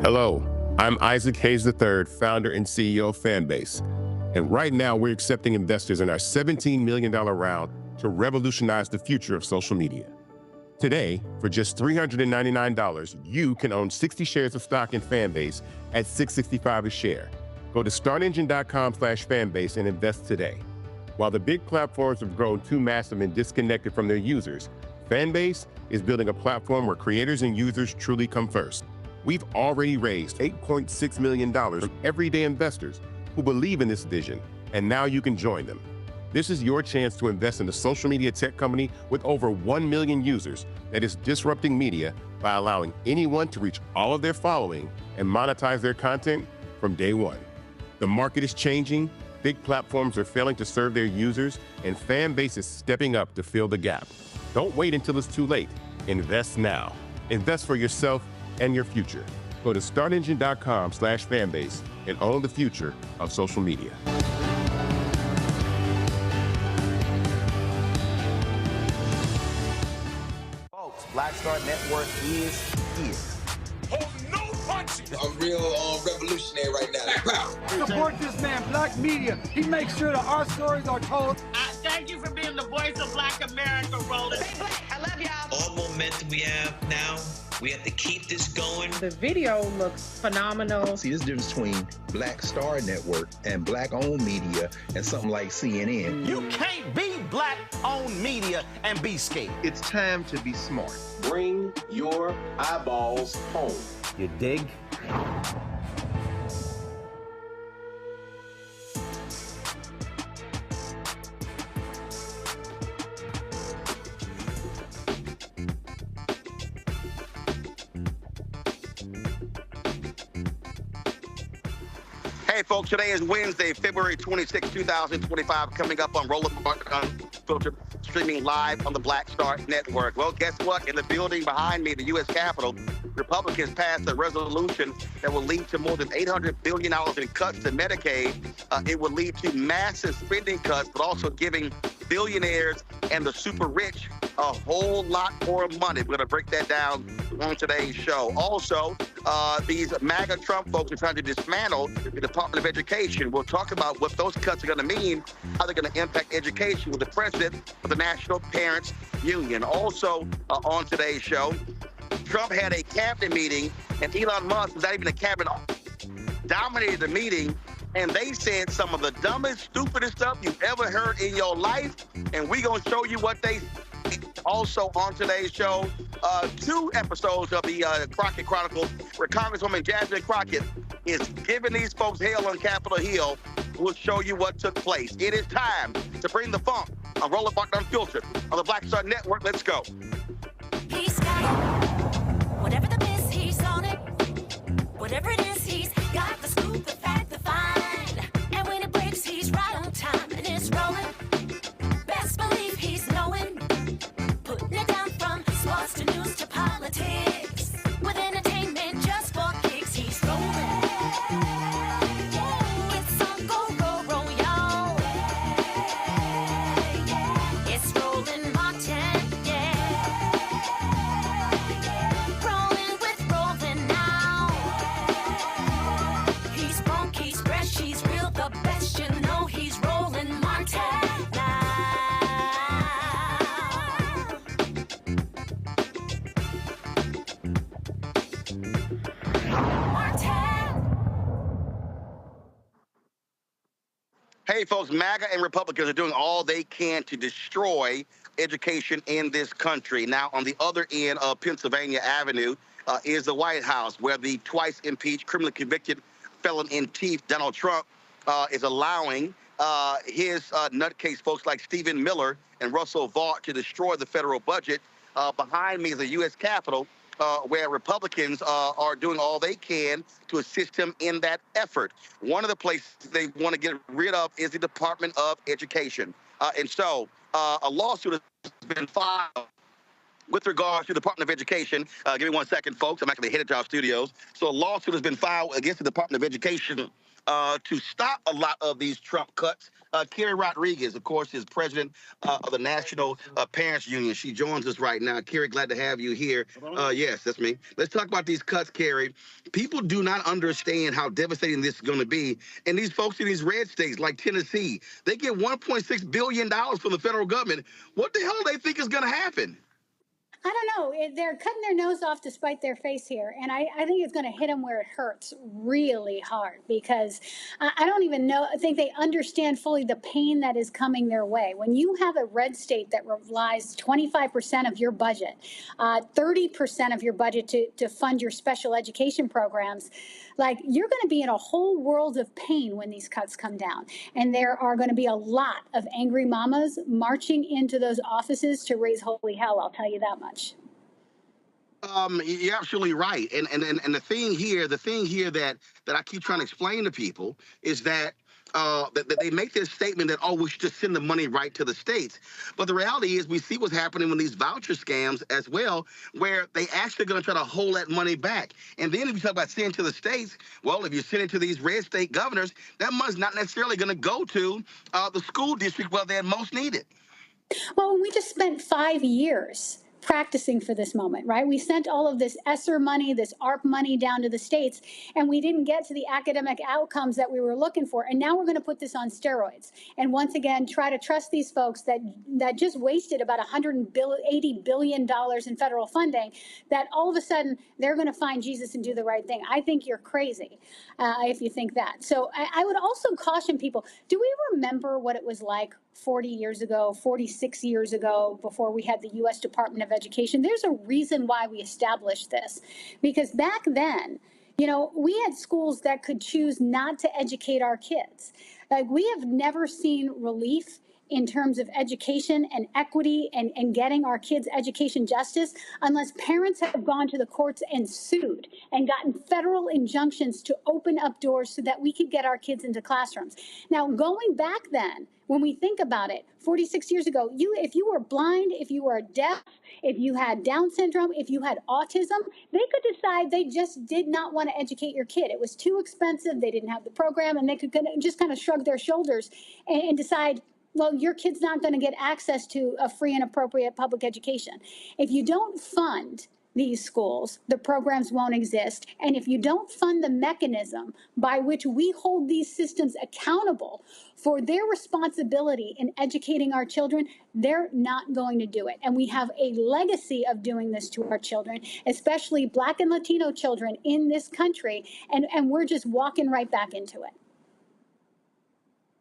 Hello, I'm Isaac Hayes III, founder and CEO of Fanbase. And right now, we're accepting investors in our $17 million round to revolutionize the future of social media. Today, for just $399, you can own 60 shares of stock in Fanbase at $665 a share. Go to startengine.com/fanbase and invest today. While the big platforms have grown too massive and disconnected from their users, Fanbase is building a platform where creators and users truly come first. We've already raised $8.6 million from everyday investors who believe in this vision, and now you can join them. This is your chance to invest in a social media tech company with over 1 million users that is disrupting media by allowing anyone to reach all of their following and monetize their content from day one. The market is changing, big platforms are failing to serve their users, and Fanbase is stepping up to fill the gap. Don't wait until it's too late. Invest now. Invest for yourself and your future. Go to startengine.com/fanbase and own the future of social media. Folks, Blackstar Network is here. Hold no punches. I'm real revolutionary right now. Support this man, Black Media. He makes sure that our stories are told. Thank you for being the voice of Black America, Roland. Stay black. I love y'all. All momentum we have now, we have to keep this going. The video looks phenomenal. See, there's a difference between Blackstar Network and black-owned media and something like CNN. You can't be black-owned media and be scared. It's time to be smart. Bring your eyeballs home. You dig? Hey, folks, today is Wednesday, February 26, 2025, coming up on Roland, Unfiltered, streaming live on the Blackstar Network. Well, guess what? In the building behind me, the U.S. Capitol, Republicans passed a resolution that will lead to more than $800 billion in cuts to Medicaid. It will lead to massive spending cuts, but also giving billionaires and the super rich a whole lot more money. We're going to break that down on today's show. Also, these MAGA Trump folks are trying to dismantle the Department of Education. We'll talk about what those cuts are going to mean, how they're going to impact education with the president of the National Parents Union. Also, on today's show, Trump had a cabinet meeting, and Elon Musk was not even a cabinet, dominated the meeting, and they said some of the dumbest, stupidest stuff you've ever heard in your life, and we're going to show you what they also on today's show, 2 episodes of the Crockett Chronicles, where Congresswoman Jasmine Crockett is giving these folks hell on Capitol Hill. We'll show you what took place. It is time to bring the funk on Roland Unfiltered on the Blackstar Network. Let's go. He's got it. Whatever the miss, he's on it. Whatever it is, he's got the scoop, the fact, the find. And when it breaks, he's right on time and it's rolling. Best believe he's knowing. Putting it down from sports to news to politics. With entertainment just for kicks, he's rolling. It's on go, y'all. It's Roland Martin, yeah. Rolling with Roland now. He's funk, he's fresh, he's real, the best, you know he's Roland Martin now. Hey, folks, MAGA and Republicans are doing all they can to destroy education in this country. Now, on the other end of Pennsylvania Avenue is the White House, where the twice impeached, criminally convicted felon in chief, Donald Trump, is allowing his nutcase folks like Stephen Miller and Russell Vought to destroy the federal budget. Behind me is the U.S. Capitol, where Republicans are doing all they can to assist him in that effort. One of the places they want to get rid of is the Department of Education. And so a lawsuit has been filed with regards to the Department of Education. Give me 1 second, folks. I'm actually headed to our studios. So a lawsuit has been filed against the Department of Education to stop a lot of these Trump cuts. Carrie Rodriguez, of course, is president of the National Parents Union. She joins us right now. Carrie, glad to have you here. Yes, that's me. Let's talk about these cuts, Carrie. People do not understand how devastating this is going to be. And these folks in these red states like Tennessee, they get $1.6 billion from the federal government. What the hell do they think is going to happen? I don't know. They're cutting their nose off to spite their face here. And I think it's going to hit them where it hurts really hard, because I don't even know. I think they understand fully the pain that is coming their way. When you have a red state that relies 25% of your budget, 30% of your budget to fund your special education programs, like, you're going to be in a whole world of pain when these cuts come down. And there are going to be a lot of angry mamas marching into those offices to raise holy hell. I'll tell you that much. You're absolutely right. And the thing here that I keep trying to explain to people is that that they make this statement that, oh, we should just send the money right to the states. But the reality is we see what's happening with these voucher scams as well, where they actually going to try to hold that money back. And then if you talk about sending to the states, well, if you send it to these red state governors, that money's not necessarily going to go to the school district where they're most needed. Well, we just spent 5 years practicing for this moment, right? We sent all of this ESSER money, this ARP money down to the states, and we didn't get to the academic outcomes that we were looking for. And now we're going to put this on steroids. And once again, try to trust these folks that just wasted about $180 billion in federal funding, that all of a sudden they're going to find Jesus and do the right thing. I think you're crazy if you think that. So I would also caution people, do we remember what it was like 40 years ago, 46 years ago, before we had the U.S. Department of Education? There's a reason why we established this, because back then, you know, we had schools that could choose not to educate our kids. Like, we have never seen relief in terms of education and equity and getting our kids education justice unless parents have gone to the courts and sued and gotten federal injunctions to open up doors so that we could get our kids into classrooms. Now, going back then, when we think about it, 46 years ago, if you were blind, if you were deaf, if you had Down syndrome, if you had autism, they could decide they just did not want to educate your kid. It was too expensive. They didn't have the program, and they could just kind of shrug their shoulders and decide, well, your kid's not going to get access to a free and appropriate public education. If you don't fund these schools, the programs won't exist. And if you don't fund the mechanism by which we hold these systems accountable for their responsibility in educating our children, they're not going to do it. And we have a legacy of doing this to our children, especially Black and Latino children in this country. And we're just walking right back into it.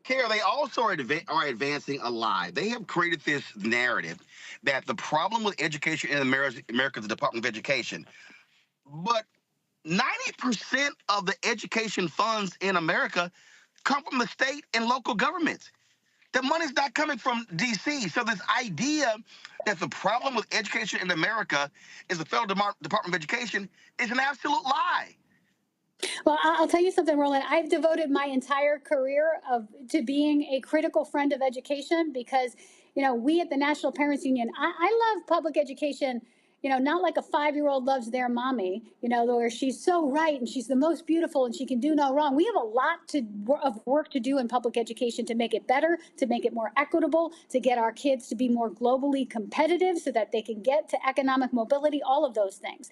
Carrie, they also are advancing a lie. They have created this narrative that the problem with education in America is the Department of Education. But 90% of the education funds in America come from the state and local governments. The money's not coming from D.C. So this idea that the problem with education in America is the federal Department of Education is an absolute lie. Well, I'll tell you something, Roland. I've devoted my entire career to being a critical friend of education because, you know, we at the National Parents Union, I love public education, you know, not like a 5-year-old loves their mommy, you know, where she's so right and she's the most beautiful and she can do no wrong. We have a lot of work to do in public education to make it better, to make it more equitable, to get our kids to be more globally competitive so that they can get to economic mobility, all of those things.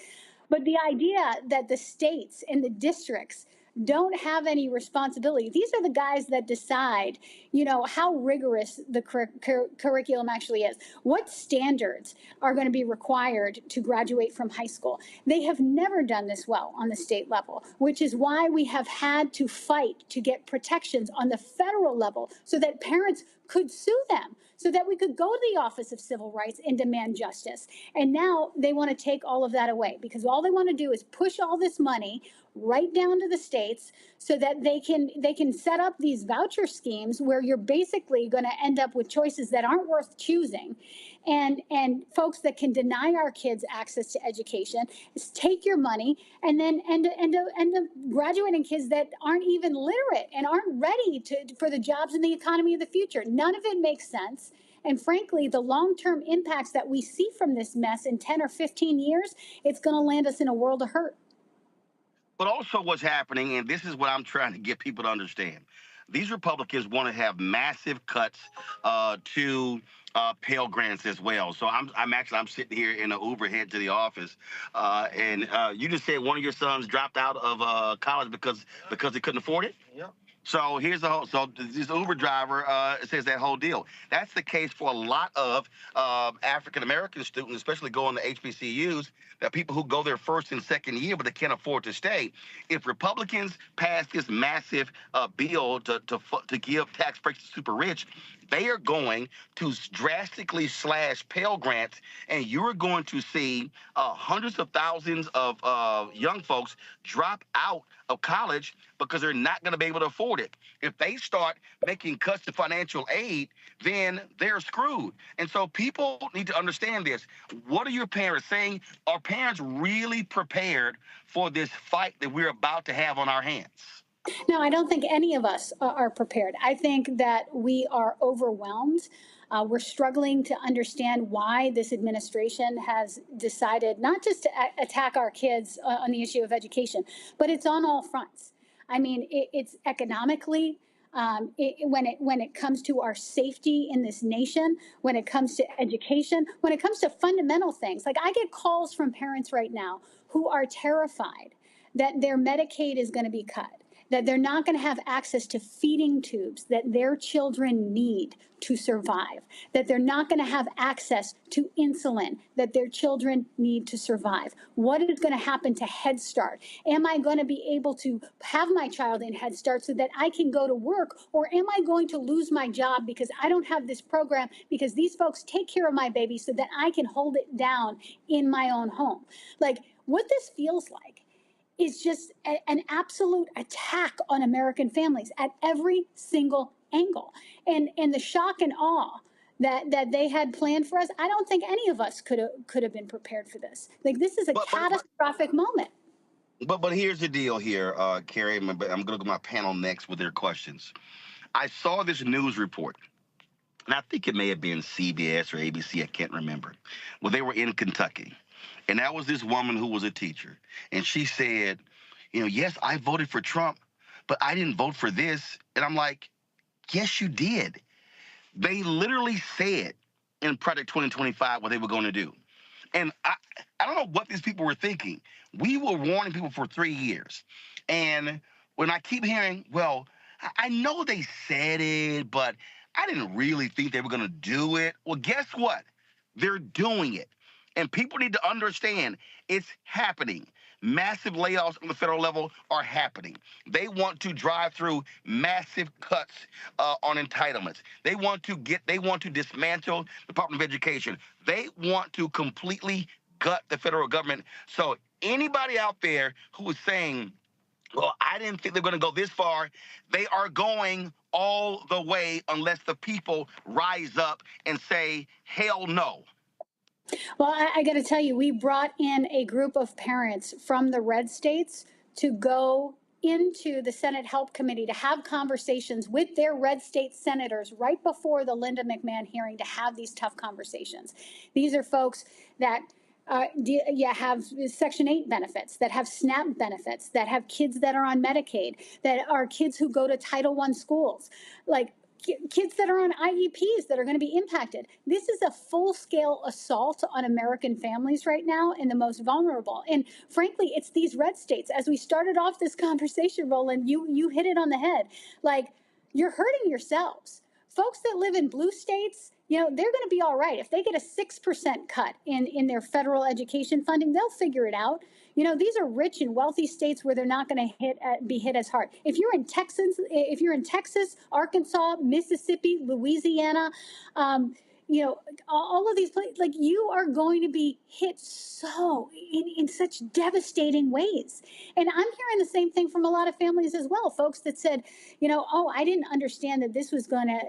But the idea that the states and the districts don't have any responsibility. These are the guys that decide, you know, how rigorous the curriculum actually is. What standards are going to be required to graduate from high school? They have never done this well on the state level, which is why we have had to fight to get protections on the federal level so that parents could sue them, so that we could go to the Office of Civil Rights and demand justice. And now they want to take all of that away because all they want to do is push all this money right down to the states so that they can set up these voucher schemes where you're basically going to end up with choices that aren't worth choosing. And folks that can deny our kids access to education is take your money and then end up graduating kids that aren't even literate and aren't ready for the jobs and the economy of the future. None of it makes sense. And frankly, the long-term impacts that we see from this mess in 10 or 15 years, it's going to land us in a world of hurt. But also what's happening, and this is what I'm trying to get people to understand. These Republicans want to have massive cuts to Pell Grants as well. So I'm sitting here in an Uber head to the office, and you just said one of your sons dropped out of college because they couldn't afford it. Yep. So here's the whole. So this Uber driver says that whole deal. That's the case for a lot of African American students, especially going to HBCUs. That people who go there first and second year, but they can't afford to stay. If Republicans pass this massive bill to give tax breaks to super rich, they are going to drastically slash Pell Grants, and you're going to see hundreds of thousands of young folks drop out of college because they're not going to be able to afford it. If they start making cuts to financial aid, then they're screwed. And so people need to understand this. What are your parents saying? Are parents really prepared for this fight that we're about to have on our hands? No, I don't think any of us are prepared. I think that we are overwhelmed. We're struggling to understand why this administration has decided not just to attack our kids on the issue of education, but it's on all fronts. I mean, it's economically, when it comes to our safety in this nation, when it comes to education, when it comes to fundamental things. Like, I get calls from parents right now who are terrified that their Medicaid is going to be cut, that they're not going to have access to feeding tubes that their children need to survive, that they're not going to have access to insulin that their children need to survive. What is going to happen to Head Start? Am I going to be able to have my child in Head Start so that I can go to work, or am I going to lose my job because I don't have this program, because these folks take care of my baby so that I can hold it down in my own home? Like, what this feels like is just an absolute attack on American families at every single angle. And the shock and awe that they had planned for us, I don't think any of us could have been prepared for this. Like, this is a catastrophic moment. But here's the deal here, Carrie. I'm going to go to my panel next with their questions. I saw this news report, and I think it may have been CBS or ABC, I can't remember. Well, they were in Kentucky. And that was this woman who was a teacher. And she said, yes, I voted for Trump, but I didn't vote for this. And I'm like, yes, you did. They literally said in Project 2025 what they were going to do. And I don't know what these people were thinking. We were warning people for 3 years. And when I keep hearing, well, I know they said it, but I didn't really think they were going to do it. Well, guess what? They're doing it. And people need to understand it's happening. Massive layoffs on the federal level are happening. They want to drive through massive cuts on entitlements. They want to dismantle the Department of Education. They want to completely gut the federal government. So anybody out there who is saying, well, I didn't think they're going to go this far, they are going all the way unless the people rise up and say, hell no. Well, I got to tell you, we brought in a group of parents from the red states to go into the Senate Help Committee to have conversations with their red state senators right before the Linda McMahon hearing, to have these tough conversations. These are folks that have Section 8 benefits, that have SNAP benefits, that have kids that are on Medicaid, that are kids who go to Title I schools, like kids that are on IEPs that are going to be impacted. This is a full-scale assault on American families right now, and the most vulnerable. And frankly, it's these red states. As we started off this conversation, Roland, you hit it on the head. Like, you're hurting yourselves. Folks that live in blue states, they're going to be all right. If they get a 6% cut in their federal education funding, they'll figure it out. These are rich and wealthy states where they're not going to be hit as hard. If you're in Texas, Arkansas, Mississippi, Louisiana, all of these places, like, you are going to be hit so in such devastating ways. And I'm hearing the same thing from a lot of families as well, folks that said, I didn't understand that this was going to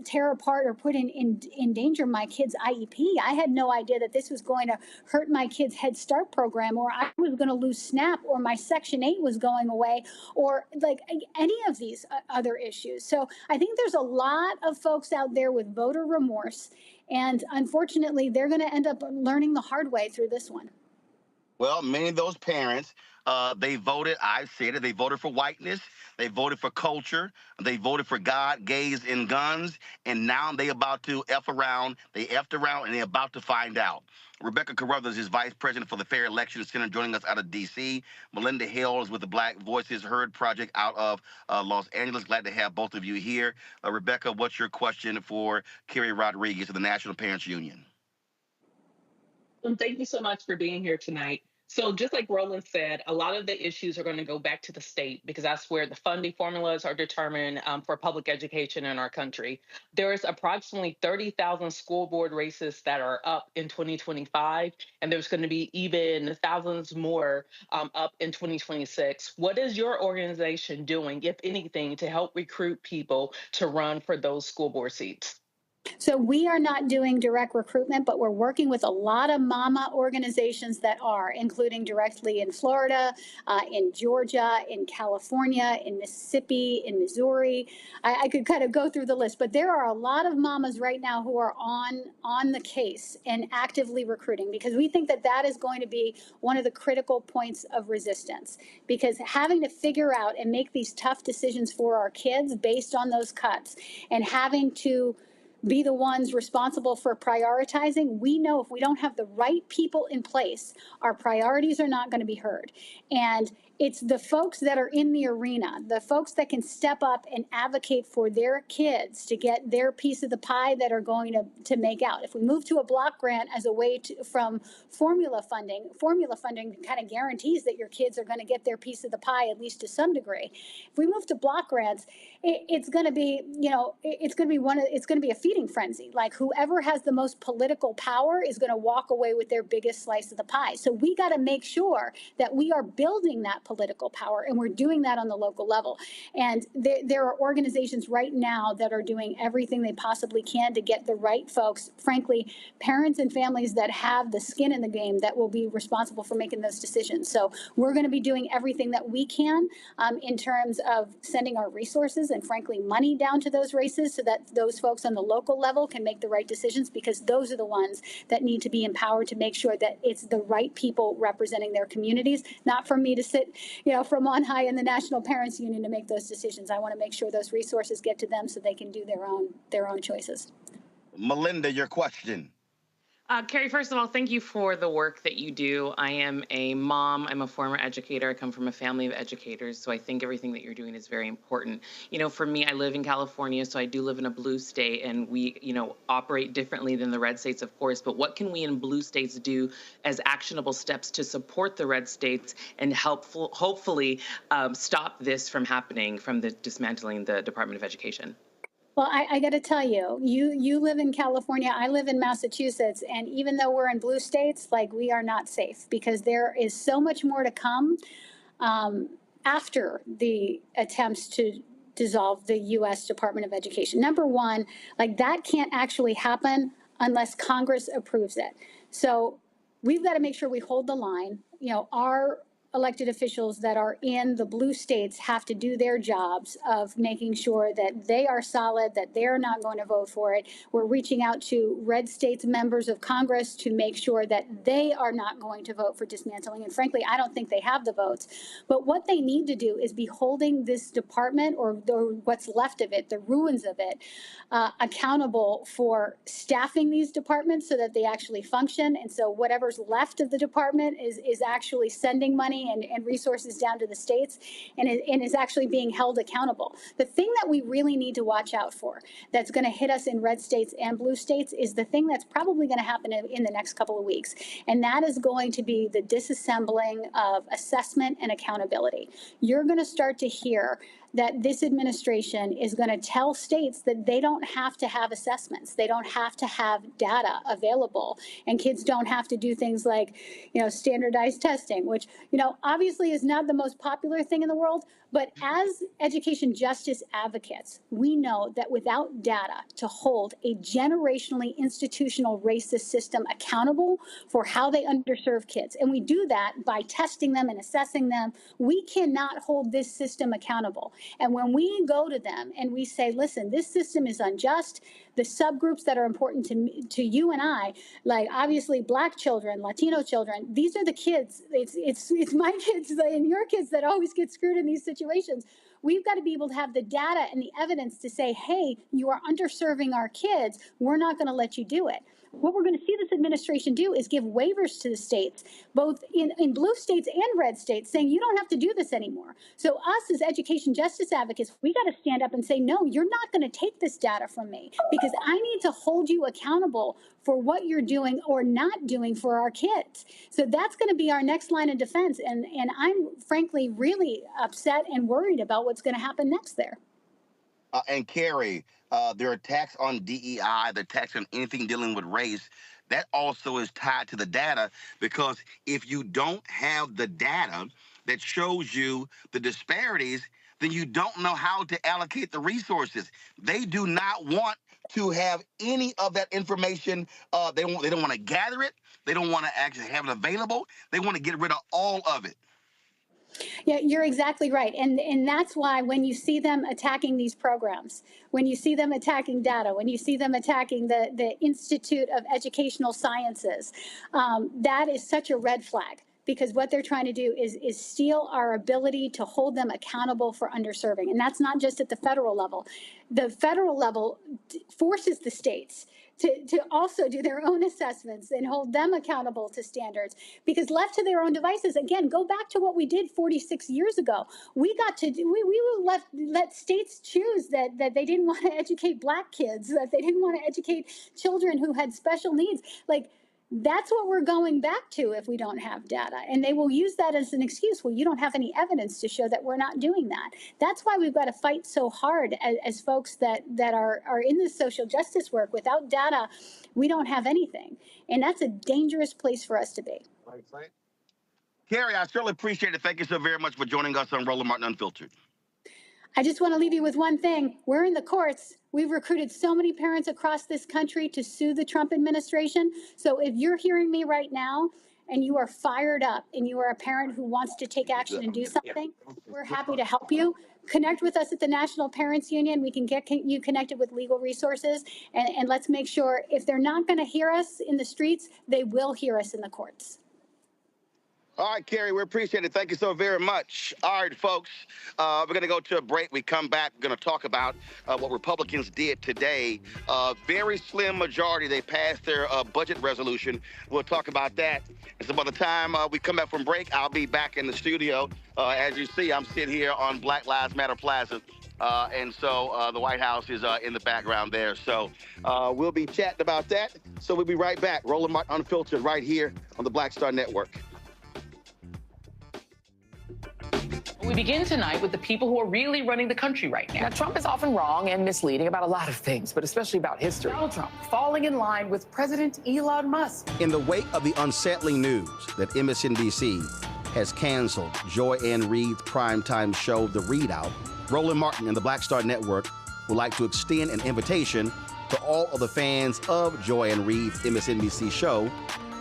tear apart or put in danger my kid's IEP. I had no idea that this was going to hurt my kid's Head Start program, or I was going to lose SNAP, or my Section 8 was going away, or like any of these other issues. So I think there's a lot of folks out there with voter remorse, and unfortunately, they're going to end up learning the hard way through this one. Well, many of those parents They voted, I said it, they voted for whiteness. They voted for culture. They voted for God, gays, and guns. And now they about to F around. They F'd around, and they're about to find out. Rebecca Carruthers is Vice President for the Fair Election Center, joining us out of D.C. Melinda Hill is with the Black Voices Heard Project out of Los Angeles. Glad to have both of you here. Rebecca, what's your question for Kerry Rodriguez of the National Parents Union? Thank you so much for being here tonight. So just like Roland said, a lot of the issues are going to go back to the state because that's where the funding formulas are determined for public education in our country. There is approximately 30,000 school board races that are up in 2025, and there's going to be even thousands more up in 2026. What is your organization doing, if anything, to help recruit people to run for those school board seats? So we are not doing direct recruitment, but we're working with a lot of mama organizations that are, including directly in Florida, in Georgia, in California, in Mississippi, in Missouri. I could kind of go through the list, but there are a lot of mamas right now who are on the case and actively recruiting, because we think that that is going to be one of the critical points of resistance, because having to figure out and make these tough decisions for our kids based on those cuts and having to be the ones responsible for prioritizing, we know if we don't have the right people in place, our priorities are not going to be heard. And it's the folks that are in the arena, the folks that can step up and advocate for their kids to get their piece of the pie that are going to make out. If we move to a block grant as a way from formula funding kind of guarantees that your kids are going to get their piece of the pie, at least to some degree. If we move to block grants, it's going to be, it's going to be a feeding frenzy. Like whoever has the most political power is going to walk away with their biggest slice of the pie. So we got to make sure that we are building that political power, and we're doing that on the local level. And there are organizations right now that are doing everything they possibly can to get the right folks, frankly, parents and families that have the skin in the game that will be responsible for making those decisions. So we're going to be doing everything that we can in terms of sending our resources and frankly money down to those races so that those folks on the local level can make the right decisions, because those are the ones that need to be empowered to make sure that it's the right people representing their communities, not for me to sit from on high in the National Parents Union to make those decisions. I want to make sure those resources get to them so they can do their own choices. Melinda, your question. Kerry, first of all, thank you for the work that you do. I am a mom. I'm a former educator. I come from a family of educators, so I think everything that you're doing is very important. For me, I live in California, so I do live in a blue state, and we, operate differently than the red states, of course. But what can we in blue states do as actionable steps to support the red states and hopefully stop this from happening, from the dismantling the Department of Education? Well, I got to tell you, you live in California, I live in Massachusetts, and even though we're in blue states, we are not safe, because there is so much more to come after the attempts to dissolve the U.S. Department of Education. Number one, that can't actually happen unless Congress approves it. So we've got to make sure we hold the line. Our elected officials that are in the blue states have to do their jobs of making sure that they are solid, that they're not going to vote for it. We're reaching out to red states members of Congress to make sure that they are not going to vote for dismantling. And frankly, I don't think they have the votes. But what they need to do is be holding this department, or what's left of it, the ruins of it, accountable for staffing these departments so that they actually function. And so whatever's left of the department is actually sending money and resources down to the states, and is actually being held accountable. The thing that we really need to watch out for that's going to hit us in red states and blue states is the thing that's probably going to happen in the next couple of weeks, and that is going to be the disassembling of assessment and accountability. You're going to start to hear that this administration is going to tell states that they don't have to have assessments. They don't have to have data available. And kids don't have to do things like, standardized testing, which, obviously is not the most popular thing in the world, But as education justice advocates, we know that without data to hold a generationally institutional racist system accountable for how they underserve kids, and we do that by testing them and assessing them, we cannot hold this system accountable. And when we go to them and we say, listen, this system is unjust, the subgroups that are important to you and I, like obviously Black children, Latino children, these are the kids, it's my kids and your kids that always get screwed in these situations. We've got to be able to have the data and the evidence to say, hey, you are underserving our kids. We're not going to let you do it. What we're going to see this administration do is give waivers to the states, both in blue states and red states, saying you don't have to do this anymore. So us as education justice advocates, we got to stand up and say, no, you're not going to take this data from me because I need to hold you accountable for what you're doing or not doing for our kids. So that's going to be our next line of defense. And I'm frankly really upset and worried about what's going to happen next there. And Carrie, their attacks on DEI, the attacks on anything dealing with race, that also is tied to the data, because if you don't have the data that shows you the disparities, then you don't know how to allocate the resources. They do not want to have any of that information. They don't want to gather it. They don't want to actually have it available. They want to get rid of all of it. Yeah, you're exactly right. And that's why when you see them attacking these programs, when you see them attacking data, when you see them attacking the Institute of Educational Sciences, that is such a red flag. Because what they're trying to do is steal our ability to hold them accountable for underserving. And that's not just at the federal level. The federal level forces the states to also do their own assessments and hold them accountable to standards. Because left to their own devices, again, go back to what we did 46 years ago. We let states choose that they didn't want to educate Black kids, that they didn't want to educate children who had special needs. Like, that's what we're going back to if we don't have data. And they will use that as an excuse. Well, you don't have any evidence to show that we're not doing that. That's why we've got to fight so hard as folks that are in this social justice work. Without data, we don't have anything. And that's a dangerous place for us to be. Right. Carrie, I certainly appreciate it. Thank you so very much for joining us on Roland Martin Unfiltered. I just want to leave you with one thing. We're in the courts. We've recruited so many parents across this country to sue the Trump administration. So if you're hearing me right now and you are fired up and you are a parent who wants to take action and do something, we're happy to help you. Connect with us at the National Parents Union. We can get you connected with legal resources. And let's make sure if they're not going to hear us in the streets, they will hear us in the courts. All right, Carrie, we appreciate it. Thank you so very much. All right, folks, we're going to go to a break. We come back, we're going to talk about what Republicans did today. Very slim majority, they passed their budget resolution. We'll talk about that. And so by the time we come back from break, I'll be back in the studio. As you see, I'm sitting here on Black Lives Matter Plaza. And so the White House is in the background there. So we'll be chatting about that. So we'll be right back. Roland Martin Unfiltered right here on the Blackstar Network. We begin tonight with the people who are really running the country right now. Now, Trump is often wrong and misleading about a lot of things, but especially about history. Donald Trump falling in line with President Elon Musk. In the wake of the unsettling news that MSNBC has canceled Joy Ann Reid's primetime show, The Readout, Roland Martin and the Blackstar Network would like to extend an invitation to all of the fans of Joy Ann Reid's MSNBC show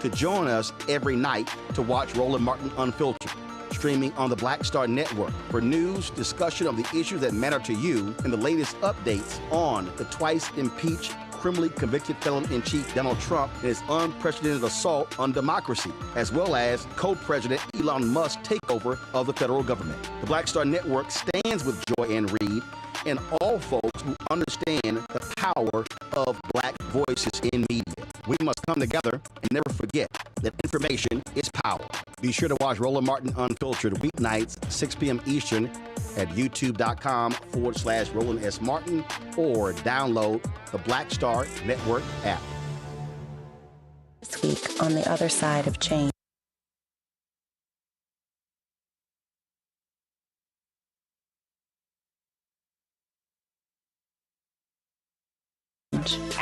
to join us every night to watch Roland Martin Unfiltered, streaming on the Blackstar Network for news, discussion of the issues that matter to you, and the latest updates on the twice impeached, criminally convicted felon-in-chief Donald Trump and his unprecedented assault on democracy, as well as co-president Elon Musk's takeover of the federal government. The Blackstar Network stands with Joy Ann Reid and all folks who understand the power of Black voices in media. We must come together and never forget that information is power. Be sure to watch Roland Martin Unfiltered weeknights, 6 p.m. Eastern at youtube.com/Roland S. Martin or download the Blackstar Network app. This week on the other side of change.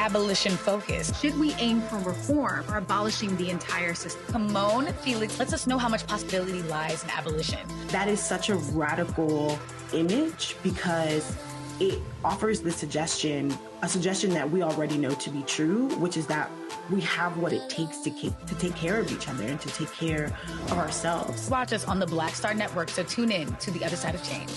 abolition focused? Should we aim for reform or abolishing the entire system? Timon Felix lets us know how much possibility lies in abolition. That is such a radical image because it offers the suggestion, a suggestion that we already know to be true, which is that we have what it takes to take care of each other and to take care of ourselves. Watch us on the Blackstar Network, so tune in to The Other Side of Change.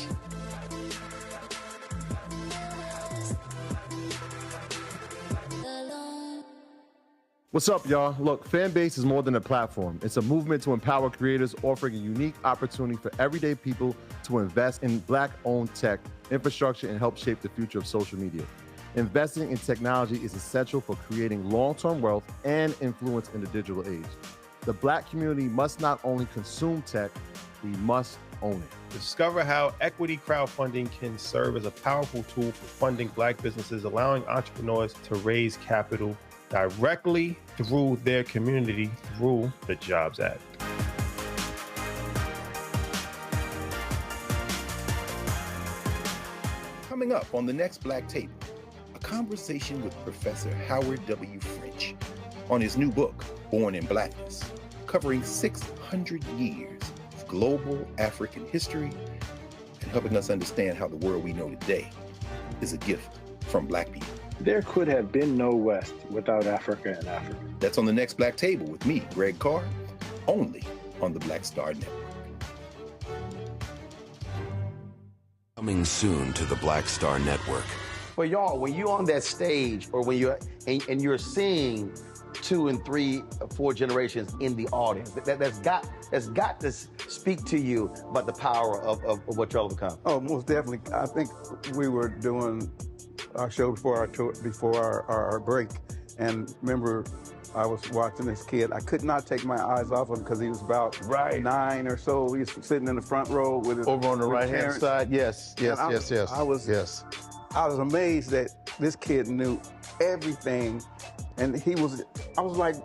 What's up, y'all? Look, Fanbase is more than a platform. It's a movement to empower creators, offering a unique opportunity for everyday people to invest in Black-owned tech, infrastructure, and help shape the future of social media. Investing in technology is essential for creating long-term wealth and influence in the digital age. The Black community must not only consume tech, we must own it. Discover how equity crowdfunding can serve as a powerful tool for funding Black businesses, allowing entrepreneurs to raise capital directly through their community through the Jobs Act. Coming up on the next Black Table, a conversation with Professor Howard W. French on his new book, Born in Blackness, covering 600 years of global African history and helping us understand how the world we know today is a gift from Black people. There could have been no West without Africa and Africa. That's on the next Black Table with me, Greg Carr, only on the Blackstar Network. Coming soon to the Blackstar Network. Well, y'all, when you're on that stage or when you're and you're seeing 2 and 3, 4 generations in the audience, that's got to speak to you about the power of what y'all have become. Oh, most definitely. I think we were doing our show before our tour, before our break, and remember, I was watching this kid. I could not take my eyes off him because he was about 9 or so. He was sitting in the front row with his over on the right hand side. Yes. I was amazed that this kid knew everything, and I was like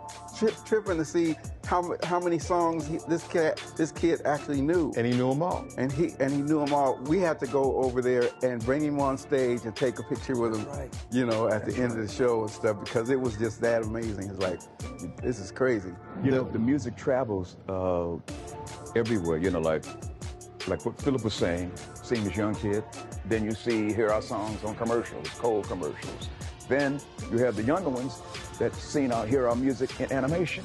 tripping to see how many songs this kid actually knew. And he knew them all. And he knew them all. We had to go over there and bring him on stage and take a picture with him, at the end of the show and stuff, because it was just that amazing. It's like, this is crazy. The music travels everywhere, like what Philip was saying, seeing this young kid. Then you hear our songs on commercials, cold commercials. Then you have the younger ones that hear our music in animation.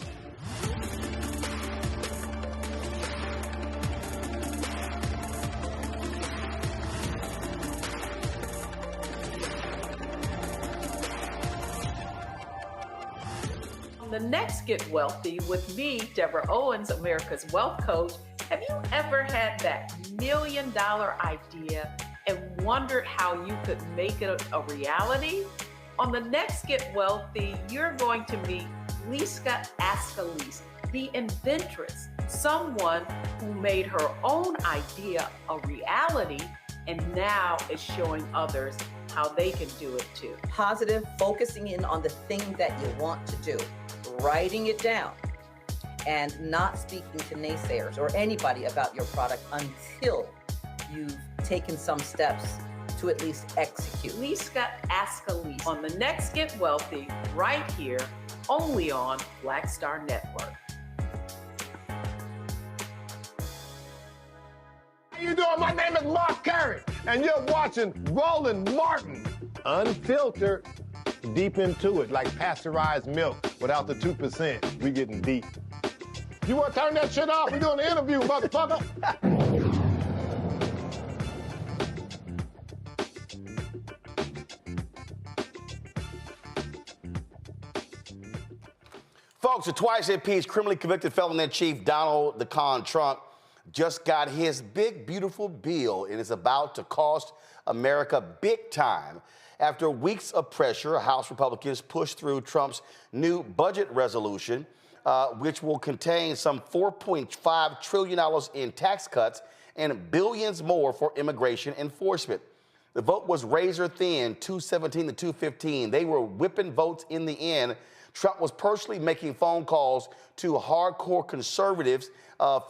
The next Get Wealthy with me, Deborah Owens, America's Wealth Coach. Have you ever had that $1 million idea and wondered how you could make it a reality? On the next Get Wealthy, you're going to meet Liska Askalise, the inventress, someone who made her own idea a reality and now is showing others how they can do it too. Positive, focusing in on the thing that you want to do, writing it down, and not speaking to naysayers or anybody about your product until you've taken some steps to at least execute. Liska Askalise on the next Get Wealthy, right here, only on Blackstar Network. How you doing? My name is Mark Carey, and you're watching Roland Martin, Unfiltered, deep into it, like pasteurized milk without the 2%. We getting deep. You want to turn that shit off? We're doing an interview, motherfucker. Folks, a twice impeached, criminally convicted felon-in-chief Donald the Con Trump just got his big, beautiful bill, and is about to cost America big time. After weeks of pressure, House Republicans pushed through Trump's new budget resolution, which will contain some $4.5 trillion in tax cuts and billions more for immigration enforcement. The vote was razor thin, 217 to 215. They were whipping votes in the end. Trump was personally making phone calls to hardcore conservatives,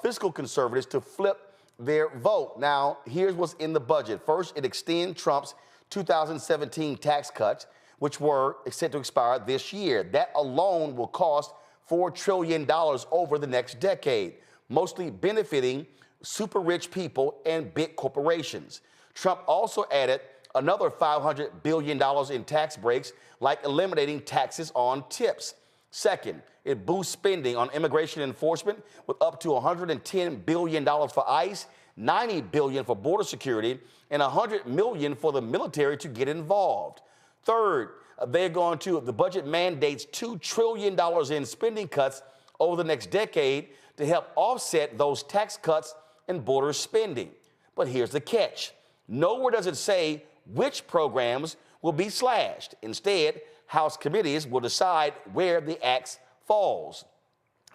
fiscal conservatives, to flip their vote. Now, here's what's in the budget. First, it extends Trump's 2017 tax cuts, which were set to expire this year. That alone will cost $4 trillion over the next decade, mostly benefiting super rich people and big corporations. Trump also added another $500 billion in tax breaks, like eliminating taxes on tips. Second, it boosts spending on immigration enforcement with up to $110 billion for ICE, $90 billion for border security, and $100 million for the military to get involved. Third, the budget mandates $2 trillion in spending cuts over the next decade to help offset those tax cuts and border spending. But here's the catch. Nowhere does it say which programs will be slashed. Instead, House committees will decide where the axe falls.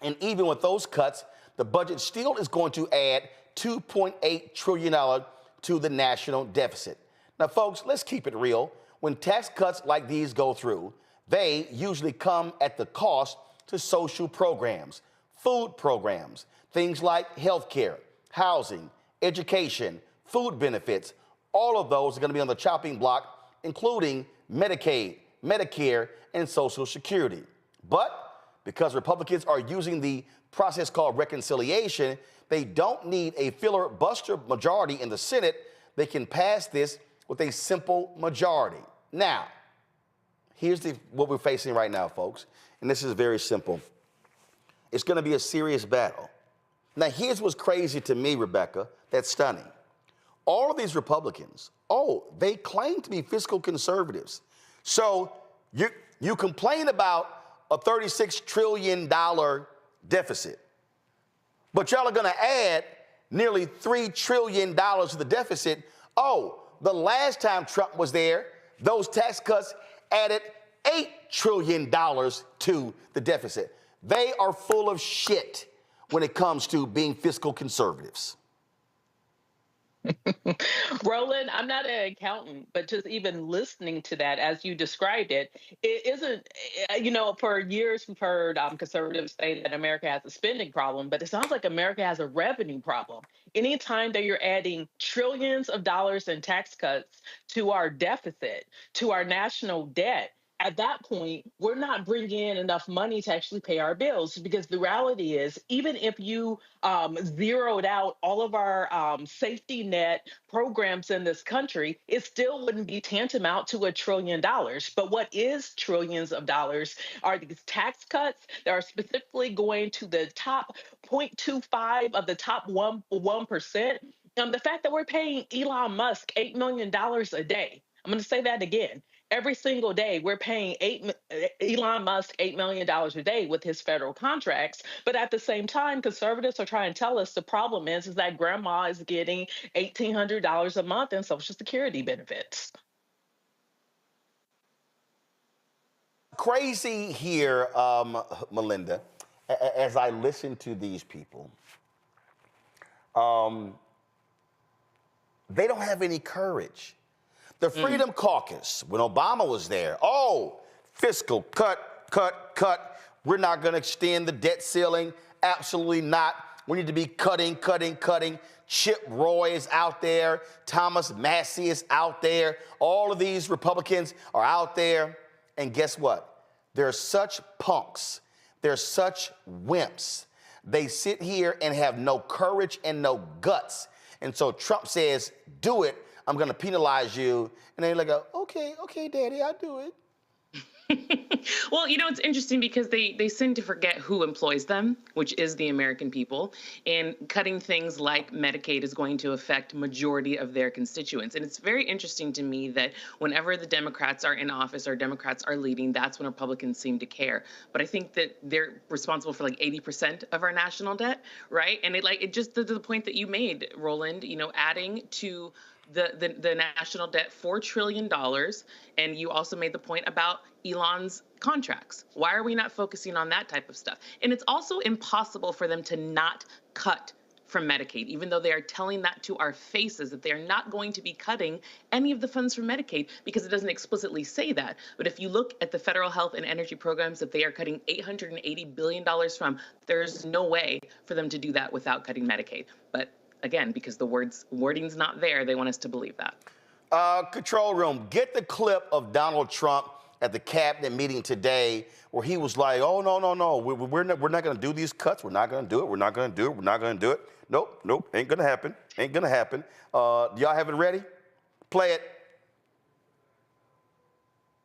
And even with those cuts, the budget still is going to add $2.8 trillion to the national deficit. Now, folks, let's keep it real. When tax cuts like these go through, they usually come at the cost to social programs, food programs, things like health care, housing, education, food benefits. All of those are going to be on the chopping block, including Medicaid, Medicare, and Social Security. But because Republicans are using the process called reconciliation, they don't need a filibuster majority in the Senate. They can pass this with a simple majority. Now, here's what we're facing right now, folks, and this is very simple. It's going to be a serious battle. Now, here's what's crazy to me, Rebecca, that's stunning. All of these Republicans, they claim to be fiscal conservatives. So you complain about a $36 trillion deficit, but y'all are going to add nearly $3 trillion to the deficit. The last time Trump was there, those tax cuts added $8 trillion to the deficit. They are full of shit when it comes to being fiscal conservatives. Roland, I'm not an accountant, but just even listening to that as you described it, it isn't, for years we've heard conservatives say that America has a spending problem, but it sounds like America has a revenue problem. Anytime that you're adding trillions of dollars in tax cuts to our deficit, to our national debt, at that point, we're not bringing in enough money to actually pay our bills, because the reality is, even if you zeroed out all of our safety net programs in this country, it still wouldn't be tantamount to $1 trillion. But what is trillions of dollars are these tax cuts that are specifically going to the top 0.25 of the top 1%. The fact that we're paying Elon Musk $8 million a day. I'm going to say that again. Every single day, we're paying Elon Musk $8 million a day with his federal contracts. But at the same time, conservatives are trying to tell us the problem is that grandma is getting $1,800 a month in Social Security benefits. Crazy here, Melinda, as I listen to these people, they don't have any courage. The Freedom Caucus, when Obama was there, fiscal cut. We're not going to extend the debt ceiling. Absolutely not. We need to be cutting. Chip Roy is out there. Thomas Massey is out there. All of these Republicans are out there. And guess what? They're such punks. They're such wimps. They sit here and have no courage and no guts. And so Trump says, do it. I'm going to penalize you. And they're like, okay, Daddy, I'll do it. Well, it's interesting because they seem to forget who employs them, which is the American people. And cutting things like Medicaid is going to affect majority of their constituents. And it's very interesting to me that whenever the Democrats are in office or Democrats are leading, that's when Republicans seem to care. But I think that they're responsible for like 80% of our national debt, right? And it just to the point that you made, Roland, adding to the national debt $4 trillion. And you also made the point about Elon's contracts. Why are we not focusing on that type of stuff? And it's also impossible for them to not cut from Medicaid, even though they are telling that to our faces that they are not going to be cutting any of the funds from Medicaid, because it doesn't explicitly say that. But if you look at the federal health and energy programs that they are cutting $880 billion from, there's no way for them to do that without cutting Medicaid. But again, because the wording's not there, they want us to believe that. Control room, get the clip of Donald Trump at the cabinet meeting today where he was like, oh, no, we're not going to do these cuts. We're not going to do it. We're not going to do it. We're not going to do it. Nope, ain't going to happen. Ain't going to happen. Do y'all have it ready? Play it.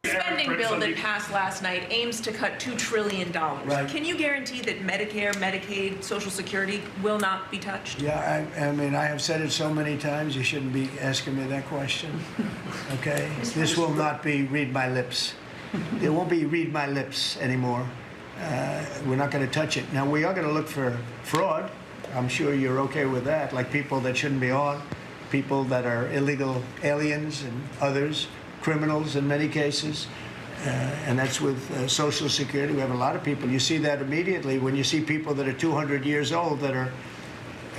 The spending bill that passed last night aims to cut $2 trillion. Right. Can you guarantee that Medicare, Medicaid, Social Security will not be touched? Yeah, I mean, I have said it so many times, you shouldn't be asking me that question. Okay? This will not be read my lips. It won't be read my lips anymore. We're not going to touch it. Now, we are going to look for fraud. I'm sure you're okay with that, like people that shouldn't be on, people that are illegal aliens and others, criminals in many cases. And that's with Social Security. We have a lot of people. You see that immediately when you see people that are 200 years old that are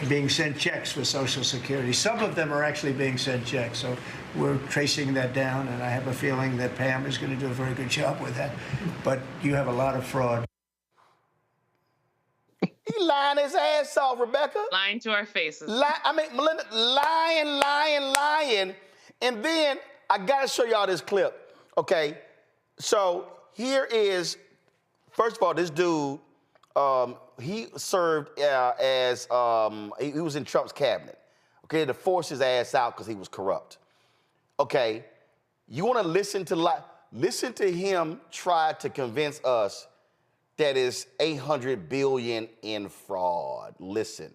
being sent checks for Social Security. Some of them are actually being sent checks. So we're tracing that down, and I have a feeling that Pam is going to do a very good job with that. But you have a lot of fraud. He lying his ass off, Rebecca. Lying to our faces. Melinda, lying. And then I got to show y'all this clip, okay? So here is, first of all, this dude, he served as, he was in Trump's cabinet. Okay, to force his ass out because he was corrupt. Okay, you want to listen to him try to convince us that is $800 billion in fraud. Listen.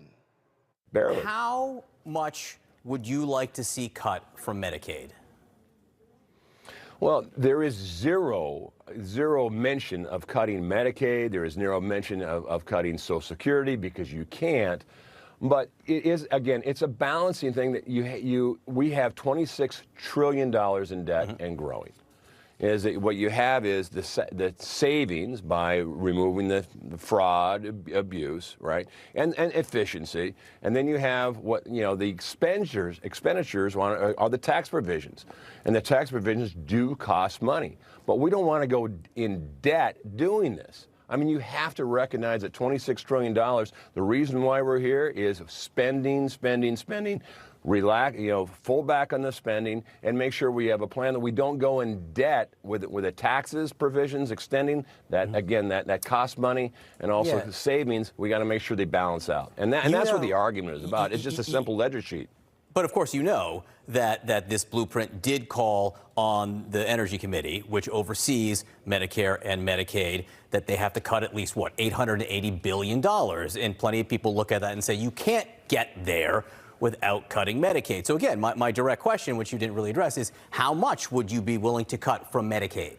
Barely. How much would you like to see cut from Medicaid? Well, there is zero mention of cutting Medicaid. There is zero mention of cutting Social Security because you can't. But it is, again, it's a balancing thing that we have $26 trillion in debt and growing. Is that what you have is the savings by removing the fraud, abuse, right, and efficiency, and then you have what the expenditures are the tax provisions, and the tax provisions do cost money, but we don't want to go in debt doing this. I mean, you have to recognize that $26 trillion. The reason why we're here is spending. Relax, full back on the spending, and make sure we have a plan that we don't go in debt with the taxes provisions extending that. Again, that costs money, and also the savings. We got to make sure they balance out, and that's what the argument is about. It's just a simple ledger sheet. But of course, you know that this blueprint did call on the Energy Committee, which oversees Medicare and Medicaid, that they have to cut at least $880 billion, and plenty of people look at that and say you can't get there without cutting Medicaid. So again, my direct question, which you didn't really address, is how much would you be willing to cut from Medicaid?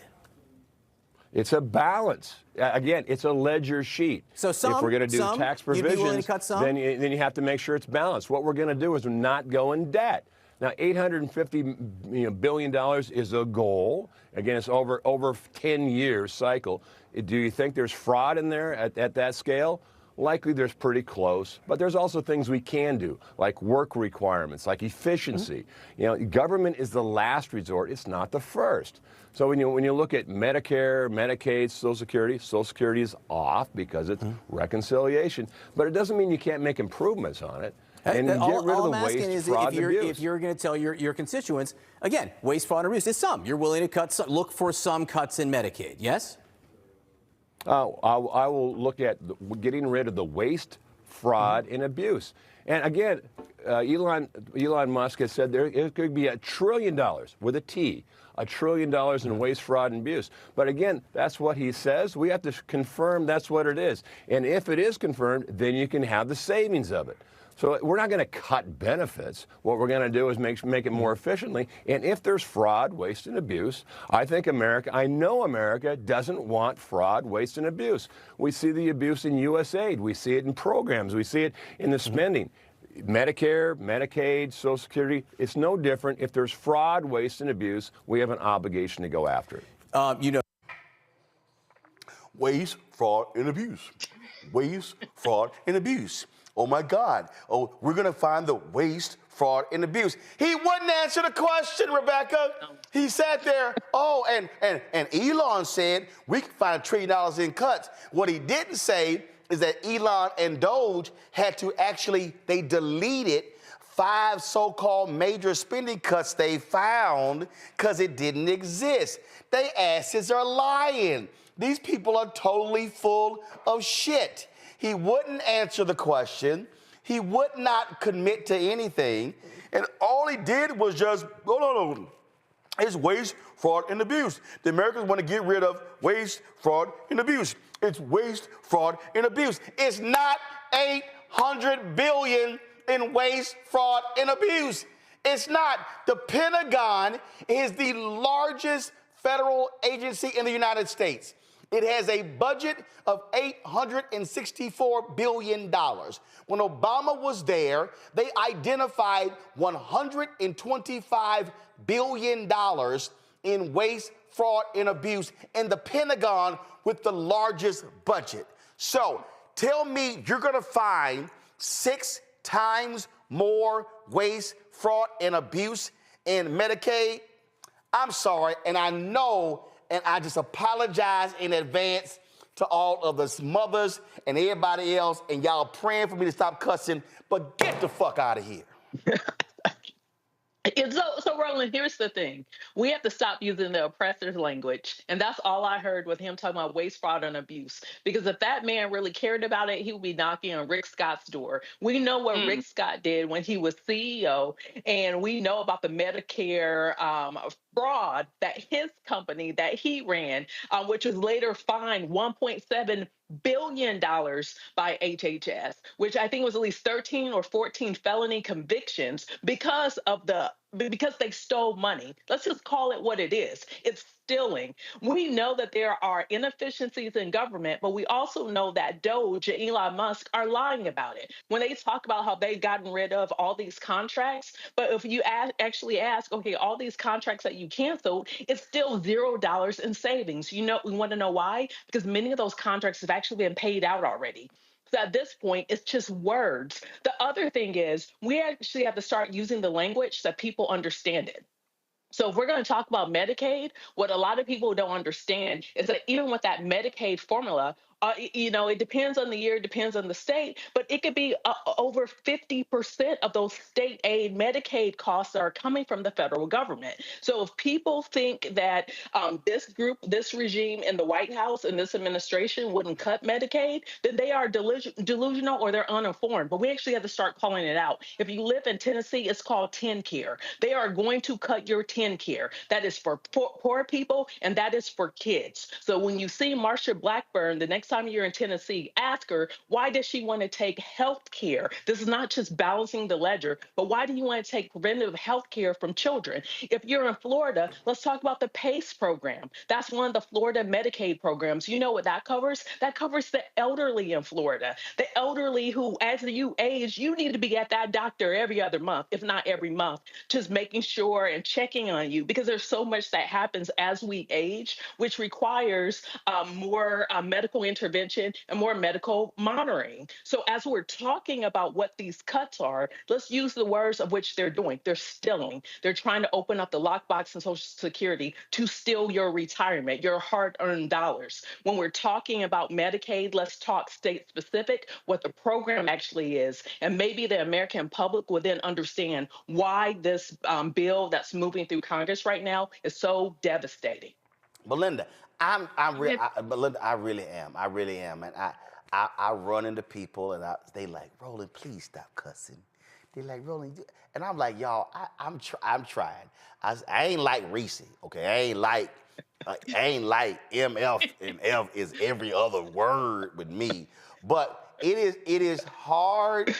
It's a balance. Again, it's a ledger sheet. So if we're going to do tax provisions, you'd be willing to cut some? then you have to make sure it's balanced. What we're going to do is not go in debt. Now, $850 billion is a goal. Again, it's over 10 years cycle. Do you think there's fraud in there at that scale? Likely there's pretty close, but there's also things we can do, like work requirements, like efficiency. Government is the last resort, it's not the first. So when you look at Medicare, Medicaid, Social Security is off because it's reconciliation, but it doesn't mean you can't make improvements on it. And get rid of the waste, fraud, and abuse. If you're going to tell your constituents, again, waste, fraud, and abuse, there's some. You're willing to look for some cuts in Medicaid, yes? I will look at getting rid of the waste, fraud, and abuse. And again, Elon Musk has said it could be $1 trillion with a T, $1 trillion in waste, fraud, and abuse. But again, that's what he says. We have to confirm that's what it is. And if it is confirmed, then you can have the savings of it. So we're not going to cut benefits. What we're going to do is make it more efficiently. And if there's fraud, waste, and abuse, I know America doesn't want fraud, waste, and abuse. We see the abuse in USAID. We see it in programs. We see it in the spending. Medicare, Medicaid, Social Security, it's no different. If there's fraud, waste, and abuse, we have an obligation to go after it. Waste, fraud, and abuse. Waste, fraud, and abuse. Oh, my God. Oh, we're going to find the waste, fraud, and abuse. He wouldn't answer the question, Rebecca. He sat there, and Elon said we could find $1 trillion in cuts. What he didn't say is that Elon and Doge had to they deleted 5 so-called major spending cuts they found because it didn't exist. They asses are lying. These people are totally full of shit. He wouldn't answer the question. He would not commit to anything. And all he did was just, no. It's waste, fraud, and abuse. The Americans want to get rid of waste, fraud, and abuse. It's waste, fraud, and abuse. It's not $800 billion in waste, fraud, and abuse. It's not. The Pentagon is the largest federal agency in the United States. It has a budget of $864 billion. When Obama was there, they identified $125 billion in waste, fraud, and abuse in the Pentagon with the largest budget. So tell me you're going to find 6 times more waste, fraud, and abuse in Medicaid? I'm sorry, and I know, and I just apologize in advance to all of the mothers and everybody else, and y'all praying for me to stop cussing, but get the fuck out of here. So Roland, here's the thing. We have to stop using the oppressor's language. And that's all I heard with him talking about waste, fraud, and abuse. Because if that man really cared about it, he would be knocking on Rick Scott's door. We know what Rick Scott did when he was CEO, and we know about the Medicare fraud that his company that he ran, which was later fined $1.7 billion by HHS, which I think was at least 13 or 14 felony convictions because they stole money. Let's just call it what it is. It's stealing. We know that there are inefficiencies in government, but we also know that DOGE and Elon Musk are lying about it. When they talk about how they've gotten rid of all these contracts, but if you actually ask, okay, all these contracts that you canceled, it's still $0 in savings. We want to know why? Because many of those contracts have actually been paid out already. So at this point, it's just words. The other thing is we actually have to start using the language that people understand it. So if we're going to talk about Medicaid, what a lot of people don't understand is that even with that Medicaid formula, it depends on the year, depends on the state, but it could be over 50% of those state aid Medicaid costs are coming from the federal government. So if people think that this group, this regime in the White House and this administration wouldn't cut Medicaid, then they are delusional or they're uninformed. But we actually have to start calling it out. If you live in Tennessee, it's called TennCare. They are going to cut your TennCare. That is for poor people and that is for kids. So when you see Marsha Blackburn, the next time you're in Tennessee, ask her, why does she want to take health care? This is not just balancing the ledger, but why do you want to take preventative health care from children? If you're in Florida, let's talk about the PACE program. That's one of the Florida Medicaid programs. You know what that covers? That covers the elderly in Florida. The elderly who, as you age, you need to be at that doctor every other month, if not every month, just making sure and checking on you, because there's so much that happens as we age, which requires more medical intervention and more medical monitoring. So as we're talking about what these cuts are, let's use the words of which they're doing. They're stealing. They're trying to open up the lockbox in Social Security to steal your retirement, your hard-earned dollars. When we're talking about Medicaid, let's talk state-specific, what the program actually is, and maybe the American public will then understand why this bill that's moving through Congress right now is so devastating. Belinda, Belinda, I really am. And I run into people and they like, Roland, please stop cussing. They like, Roland, and I'm like, y'all, I'm trying. I ain't like Reese, okay? I ain't like MF and F is every other word with me. But it is hard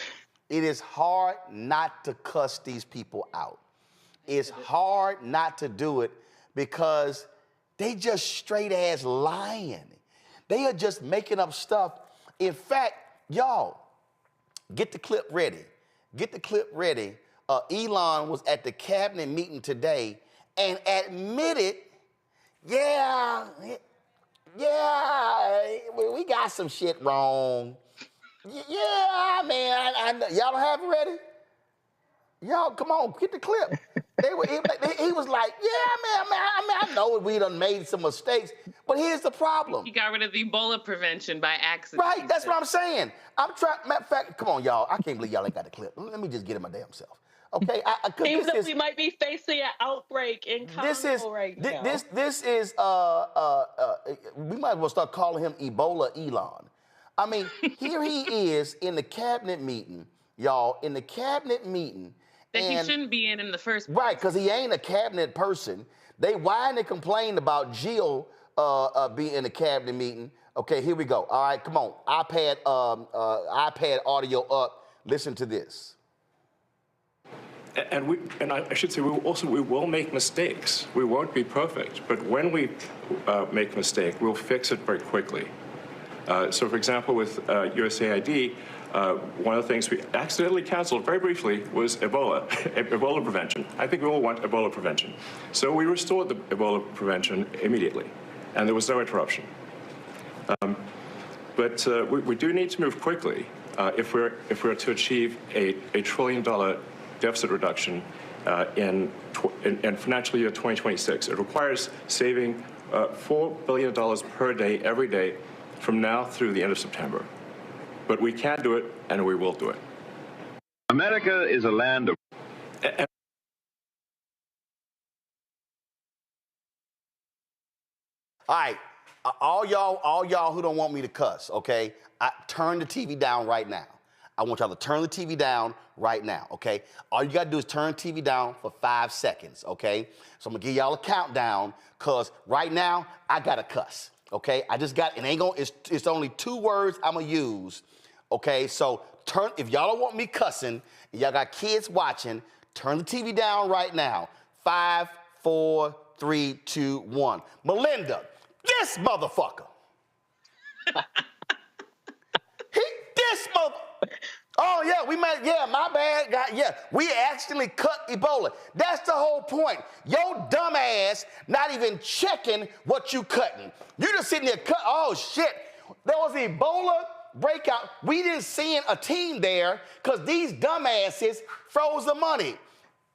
not to cuss these people out. It's hard not to do it because they just straight ass lying. They are just making up stuff. In fact, y'all, get the clip ready. Get the clip ready. Elon was at the cabinet meeting today and admitted, yeah, we got some shit wrong. Yeah, man, y'all don't have it ready? Y'all, come on, get the clip. He was like, yeah, man, I know we done made some mistakes, but here's the problem. He got rid of Ebola prevention by accident. Right, that's what I'm saying. I'm trying, matter of fact, come on, y'all. I can't believe y'all ain't got the clip. Let me just get it my damn self. Okay, Seems that we might be facing an outbreak in Congo right now. This is, we might as well start calling him Ebola Elon. I mean, here he is in the cabinet meeting, y'all, in the cabinet meeting. That he shouldn't be in the first place. Right, because he ain't a cabinet person. They whine and complain about Jill being in the cabinet meeting. Okay, here we go. All right, come on. iPad audio up. Listen to this. And I should say, we will make mistakes. We won't be perfect, but when we make a mistake, we'll fix it very quickly. So, for example, with USAID, one of the things we accidentally canceled very briefly was Ebola, Ebola prevention. I think we all want Ebola prevention. So we restored the Ebola prevention immediately, and there was no interruption. But we do need to move quickly if we're to achieve a $1 trillion deficit reduction in financial year 2026. It requires saving $4 billion per day, every day, from now through the end of September. But we can do it, and we will do it. America is a land of... All right, all y'all who don't want me to cuss, okay? Turn the TV down right now. I want y'all to turn the TV down right now, okay? All you gotta do is turn the TV down for 5 seconds, okay? So I'm gonna give y'all a countdown, cause right now I gotta cuss, okay? It's only 2 words I'm gonna use, okay? So if y'all don't want me cussing, and y'all got kids watching, turn the TV down right now. 5, 4, 3, 2, 1. Melinda, this motherfucker. This motherfucker. Oh, yeah, my bad. We accidentally cut Ebola. That's the whole point. Your dumb ass not even checking what you cutting. You just sitting there oh, shit. There was an Ebola breakout. We didn't send a team there because these dumbasses froze the money.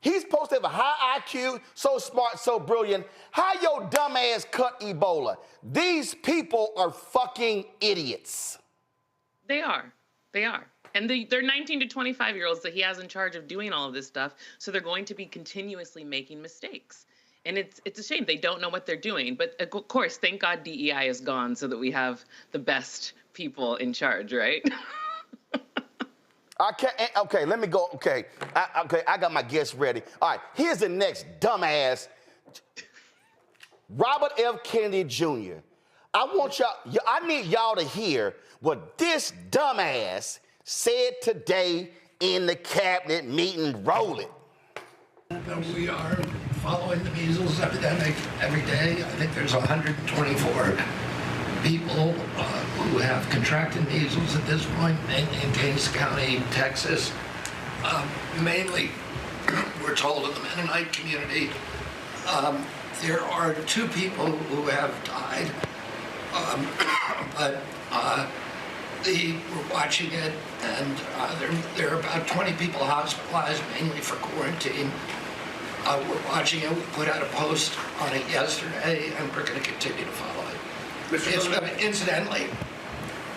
He's supposed to have a high IQ, so smart, so brilliant. How your dumb ass cut Ebola? These people are fucking idiots. They are. And they're 19 to 25-year-olds that he has in charge of doing all of this stuff, so they're going to be continuously making mistakes. And it's a shame. They don't know what they're doing. But, of course, thank God DEI is gone so that we have the best people in charge, right? Okay, let me go. Okay, I got my guests ready. All right, here's the next dumbass. Robert F. Kennedy Jr. I need y'all to hear what this dumbass said today in the cabinet meeting. Roland. We are following the measles epidemic every day. I think there's 124 people who have contracted measles at this point, mainly in Gaines County, Texas. Mainly, we're told, in the Mennonite community. There are 2 people who have died, but we're watching it, and there are about 20 people hospitalized, mainly for quarantine. We're watching it. We put out a post on it yesterday, and we're going to continue to follow it. Incidentally,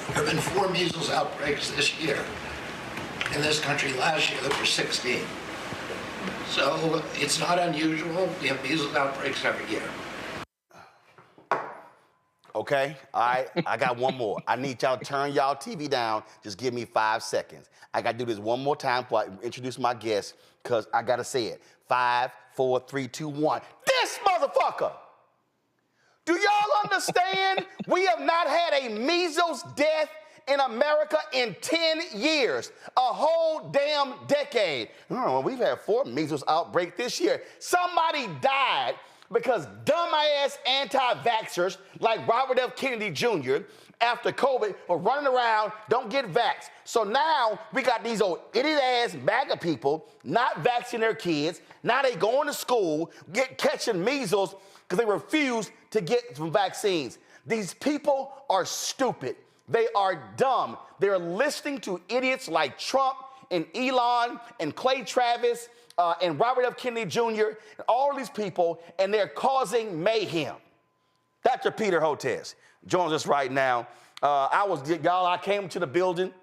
there have been 4 measles outbreaks this year. In this country last year, there were 16. So it's not unusual. We have measles outbreaks every year. Okay, all right, I got one more. I need y'all to turn y'all TV down. Just give me 5 seconds. I got to do this one more time before I introduce my guest, because I got to say it. 5, 4, 3, 2, 1. This motherfucker! Do y'all understand we have not had a measles death in America in 10 years, a whole damn decade? We've had 4 measles outbreaks this year. Somebody died because dumbass anti-vaxxers like Robert F. Kennedy Jr. after COVID were running around, don't get vaxxed. So now we got these old idiot-ass MAGA people not vaccinating their kids. Now they going to school, catching measles because they refuse to get some vaccines. These people are stupid. They are dumb. They're listening to idiots like Trump and Elon and Clay Travis and Robert F. Kennedy Jr. and all these people, and they're causing mayhem. Dr. Peter Hotez joins us right now. I came to the building.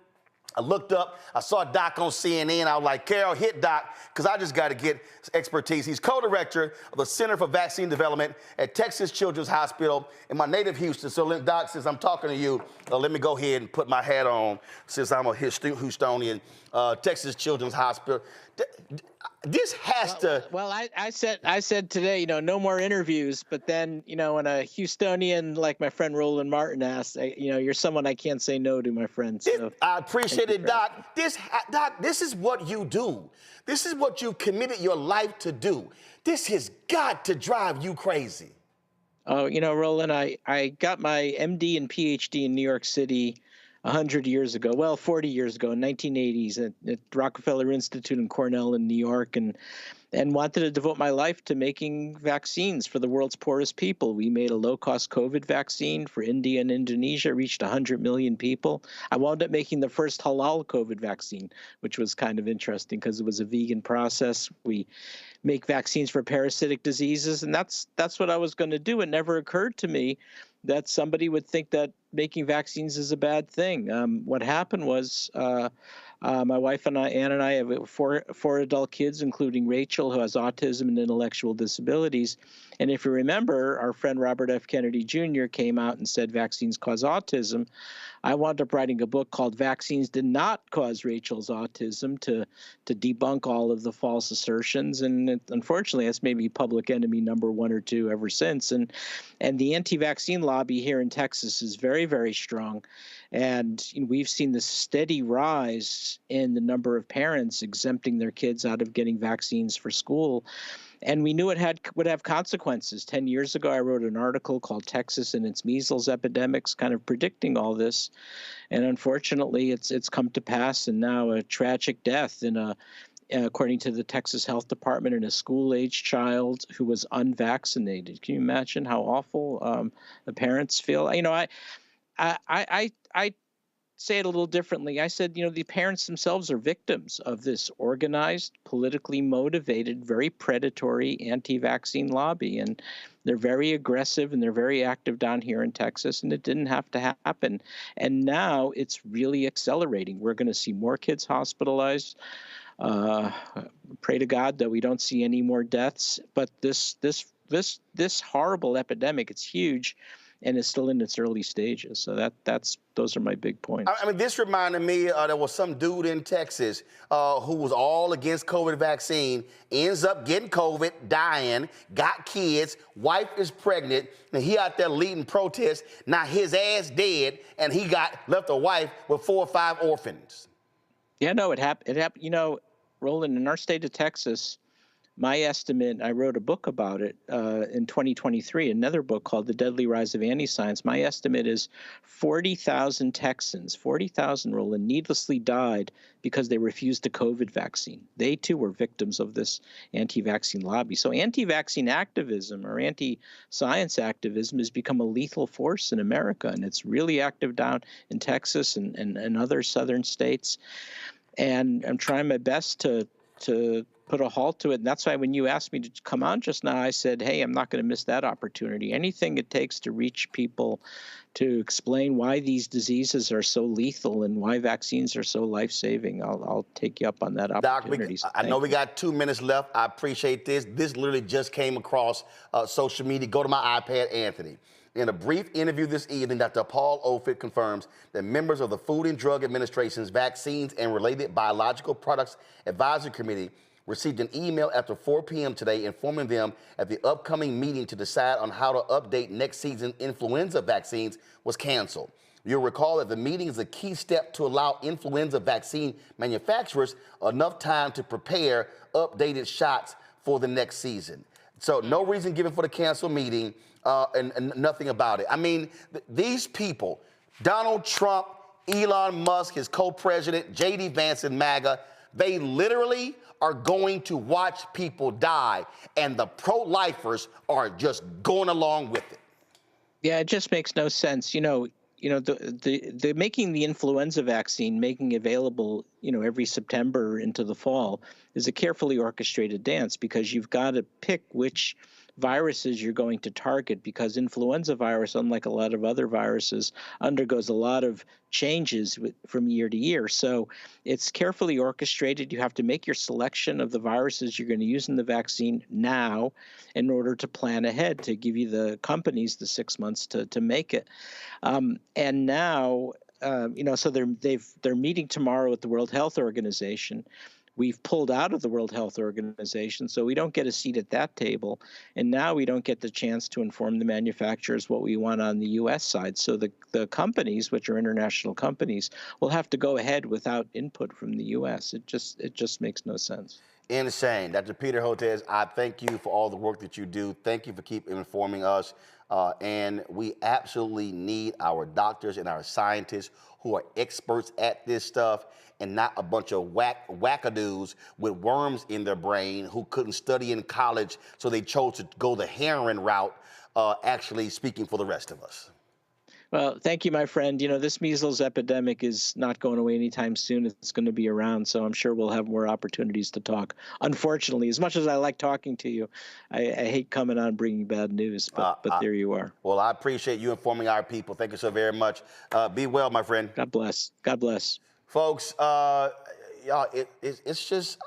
I looked up, I saw Doc on CNN. I was like, Carol, hit Doc, because I just got to get expertise. He's co-director of the Center for Vaccine Development at Texas Children's Hospital in my native Houston. So, Doc, since I'm talking to you, let me go ahead and put my hat on, since I'm a Houstonian. Texas Children's Hospital. This has to. Well, I said today, no more interviews. But then, when a Houstonian like my friend Roland Martin asked, you're someone I can't say no to, my friend. So I appreciate it, Doc. Doc, this is what you do. This is what you committed your life to do. This has got to drive you crazy. Oh, Roland, I got my MD and PhD in New York City 100 years ago, 40 years ago, in 1980s at Rockefeller Institute in Cornell in New York, and wanted to devote my life to making vaccines for the world's poorest people. We made a low-cost COVID vaccine for India and Indonesia, reached 100 million people. I wound up making the first halal COVID vaccine, which was kind of interesting because it was a vegan process. We make vaccines for parasitic diseases, and that's what I was going to do. It never occurred to me that somebody would think that making vaccines is a bad thing. What happened was my wife and Ann and I have four adult kids, including Rachel, who has autism and intellectual disabilities. And if you remember, our friend Robert F. Kennedy Jr. came out and said vaccines cause autism. I wound up writing a book called Vaccines Did Not Cause Rachel's Autism to debunk all of the false assertions. And unfortunately, that's maybe public enemy number 1 or 2 ever since. And the anti-vaccine lobby here in Texas is very, very strong. And we've seen this steady rise in the number of parents exempting their kids out of getting vaccines for school. And we knew it would have consequences. 10 years ago, I wrote an article called Texas and its Measles Epidemics, kind of predicting all this. And unfortunately, it's come to pass, and now a tragic death according to the Texas Health Department, in a school-age child who was unvaccinated. Can you imagine how awful the parents feel? I say it a little differently. I said, the parents themselves are victims of this organized, politically motivated, very predatory anti-vaccine lobby. And they're very aggressive and they're very active down here in Texas, and it didn't have to happen. And now it's really accelerating. We're going to see more kids hospitalized. Pray to God that we don't see any more deaths. But this horrible epidemic, it's huge, and it's still in its early stages. So those are my big points. I mean, this reminded me, there was some dude in Texas who was all against COVID vaccine, ends up getting COVID, dying, got kids, wife is pregnant, and he out there leading protests. Now his ass dead, and he left a wife with 4 or 5 orphans. Yeah, no, it happened. Roland, in our state of Texas, my estimate, I wrote a book about it in 2023, another book called The Deadly Rise of Anti-Science. My estimate is 40,000 Texans, 40,000, Roland, needlessly died because they refused a COVID vaccine. They, too, were victims of this anti-vaccine lobby. So anti-vaccine activism or anti-science activism has become a lethal force in America, and it's really active down in Texas and other southern states. And I'm trying my best to put a halt to it. And that's why when you asked me to come on just now, I said, hey, I'm not going to miss that opportunity. Anything it takes to reach people, to explain why these diseases are so lethal and why vaccines are so life-saving, I'll take you up on that opportunity. Doc, I know we got 2 minutes left. I appreciate this. This literally just came across social media. Go to my iPad, Anthony. In a brief interview this evening, Dr. Paul Offit confirms that members of the Food and Drug Administration's Vaccines and Related Biological Products Advisory Committee received an email after 4 p.m. today informing them at the upcoming meeting to decide on how to update next season's influenza vaccines was canceled. You'll recall that the meeting is a key step to allow influenza vaccine manufacturers enough time to prepare updated shots for the next season. So no reason given for the canceled meeting and nothing about it. I mean, these people, Donald Trump, Elon Musk, his co-president, J.D. Vance and MAGA, they literally are going to watch people die, and the pro-lifers are just going along with it. Yeah, it just makes no sense. the making the influenza vaccine, making available, every September into the fall, is a carefully orchestrated dance, because you've got to pick which viruses you're going to target, because influenza virus, unlike a lot of other viruses, undergoes a lot of changes from year to year. So it's carefully orchestrated. You have to make your selection of the viruses you're going to use in the vaccine now in order to plan ahead, to give you the companies the 6 months to make it. And now, so they're meeting tomorrow at the World Health Organization. We've pulled out of the World Health Organization, so we don't get a seat at that table. And now we don't get the chance to inform the manufacturers what we want on the U.S. side. So the companies, which are international companies, will have to go ahead without input from the U.S. It just makes no sense. Insane. Dr. Peter Hotez, I thank you for all the work that you do. Thank you for keeping informing us. And we absolutely need our doctors and our scientists who are experts at this stuff, and not a bunch of wackadoos with worms in their brain who couldn't study in college, so they chose to go the heroin route, actually speaking for the rest of us. Well, thank you, my friend. This measles epidemic is not going away anytime soon. It's going to be around, so I'm sure we'll have more opportunities to talk. Unfortunately, as much as I like talking to you, I hate coming on bringing bad news, but there you are. Well, I appreciate you informing our people. Thank you so very much. Be well, my friend. God bless. God bless. Folks, y'all, it's just,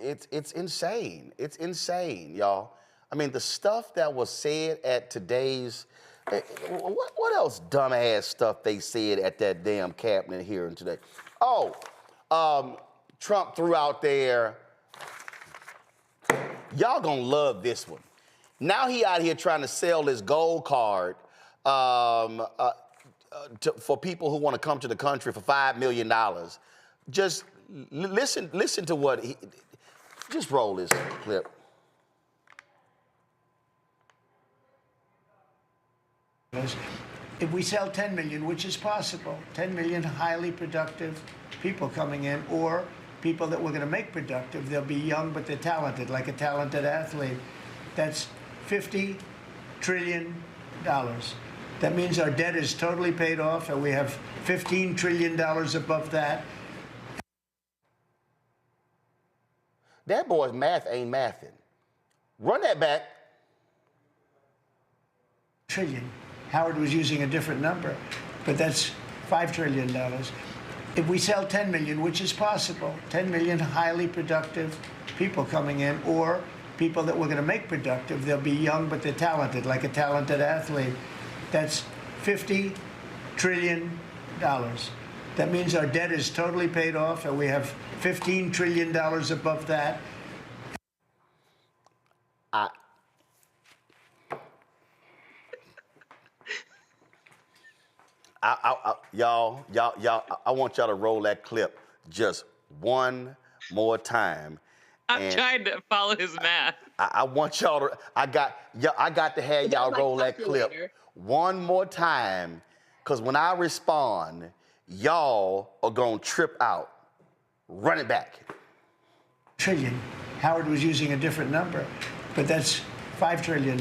it's insane. It's insane, y'all. I mean, the stuff that was said at today's, what else dumbass stuff they said at that damn cabinet hearing today? Oh, Trump threw out there, y'all gonna love this one. Now he out here trying to sell this gold card for people who want to come to the country for $5 million. Just listen to what he, just roll this clip. If we sell 10 million, which is possible, 10 million highly productive people coming in, or people that we're going to make productive, they'll be young but they're talented, like a talented athlete, that's $50 trillion. That means our debt is totally paid off, and we have $15 trillion above that. That boy's math ain't mathing. Run that back. Trillion. Howard was using a different number, but that's $5 trillion. If we sell 10 million, which is possible, 10 million highly productive people coming in, or people that we're going to make productive, they'll be young but they're talented, like a talented athlete, that's $50 trillion. That means our debt is totally paid off, and we have $15 trillion above that. Y'all, I want y'all to roll that clip just one more time. I'm trying to follow his math. I want y'all to, I got to have y'all roll that clip one more time, because when I respond, y'all are going to trip out. Run it back. Trillion. Howard was using a different number, but that's $5 trillion.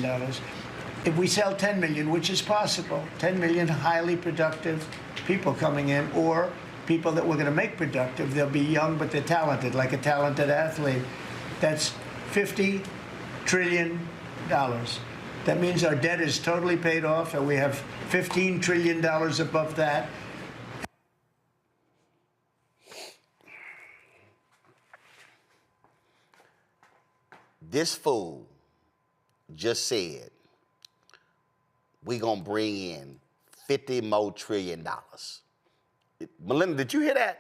If we sell 10 million, which is possible, 10 million highly productive people coming in, or people that we're going to make productive, they'll be young but they're talented, like a talented athlete, that's $50 trillion. That means our debt is totally paid off, and we have $15 trillion above that. This fool just said, we gonna bring in $50 more trillion. Melinda, did you hear that?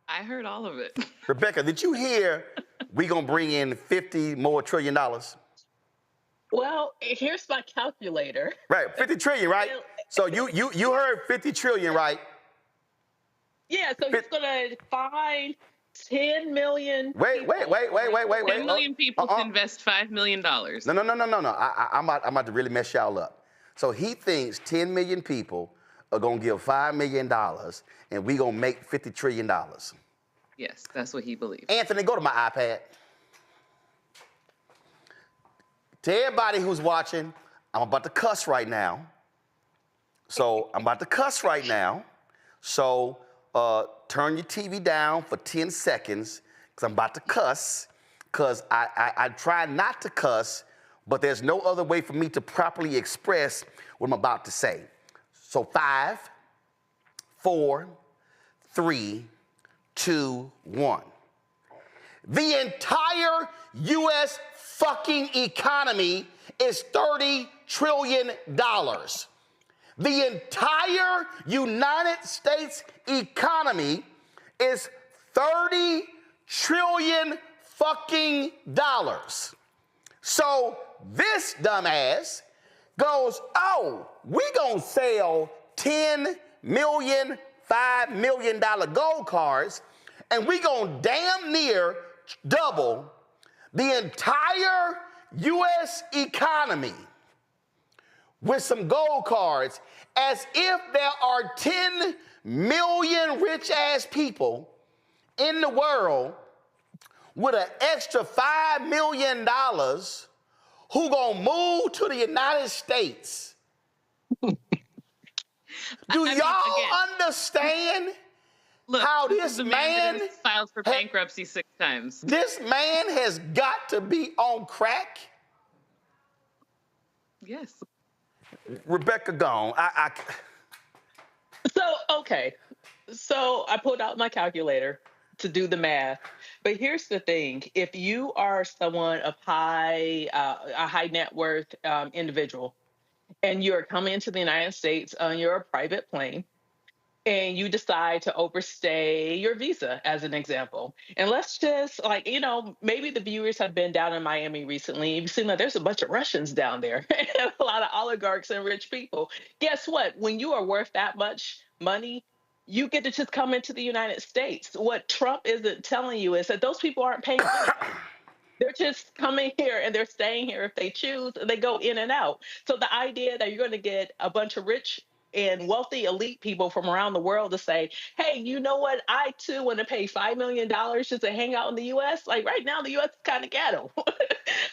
I heard all of it. Rebecca, did you hear we gonna bring in $50 more trillion? Well, here's my calculator. Right, 50 trillion, right? So you heard 50 trillion, right? Yeah, so he's gonna find 10 million. Wait. 10 million people to invest $5 million. No. I'm about to really mess y'all up. So he thinks 10 million people are gonna give $5 million, and we gonna make $50 trillion. Yes, that's what he believes. Anthony, go to my iPad. To everybody who's watching, I'm about to cuss right now. So I'm about to cuss right now. So turn your TV down for 10 seconds because I'm about to cuss. Because I try not to cuss, but there's no other way for me to properly express what I'm about to say. So 5, 4, 3, 2, 1. The entire U.S. fucking economy is $30 trillion. The entire United States economy is $30 trillion fucking dollars. So this dumbass goes, oh, we gonna sell 10 million, $5 million gold cards, and we gonna damn near double the entire U.S. economy with some gold cards, as if there are 10 million rich-ass people in the world with an extra $5 million who gonna move to the United States. Do y'all understand how this man filed for bankruptcy 6 times? This man has got to be on crack. Yes. Rebecca gone. So, okay. So I pulled out my calculator to do the math. But here's the thing. If you are someone of a high net worth individual, and you're coming into the United States on your private plane, and you decide to overstay your visa, as an example. And let's just, maybe the viewers have been down in Miami recently. You've seen that there's a bunch of Russians down there, and a lot of oligarchs and rich people. Guess what? When you are worth that much money, you get to just come into the United States. What Trump isn't telling you is that those people aren't paying money. They're just coming here and they're staying here if they choose, and they go in and out. So the idea that you're going to get a bunch of rich and wealthy elite people from around the world to say, hey, you know what? I too want to pay $5 million just to hang out in the U.S. Like right now, the U.S. is kind of ghetto.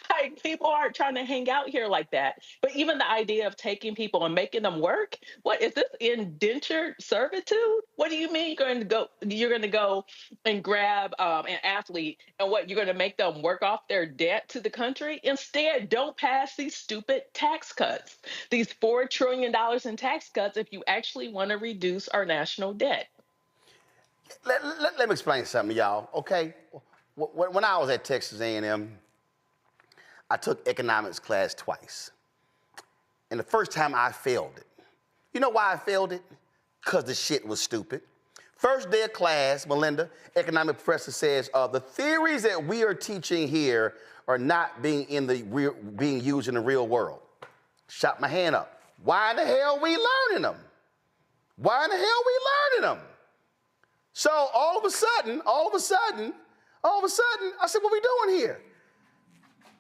Like people aren't trying to hang out here like that. But even the idea of taking people and making them work, what is this, indentured servitude? What do you mean you're going to go and grab an athlete and what, you're going to make them work off their debt to the country? Instead, don't pass these stupid tax cuts, these $4 trillion in tax cuts, if you actually want to reduce our national debt. Let me explain something to y'all, okay? When I was at Texas A&M, I took economics class twice. And the first time I failed it. You know why I failed it? Because the shit was stupid. First day of class, Melinda, economic professor says, the theories that we are teaching here are not being used in the real world. Shot my hand up. Why in the hell we learning them? Why in the hell we learning them? So all of a sudden, I said, what we doing here?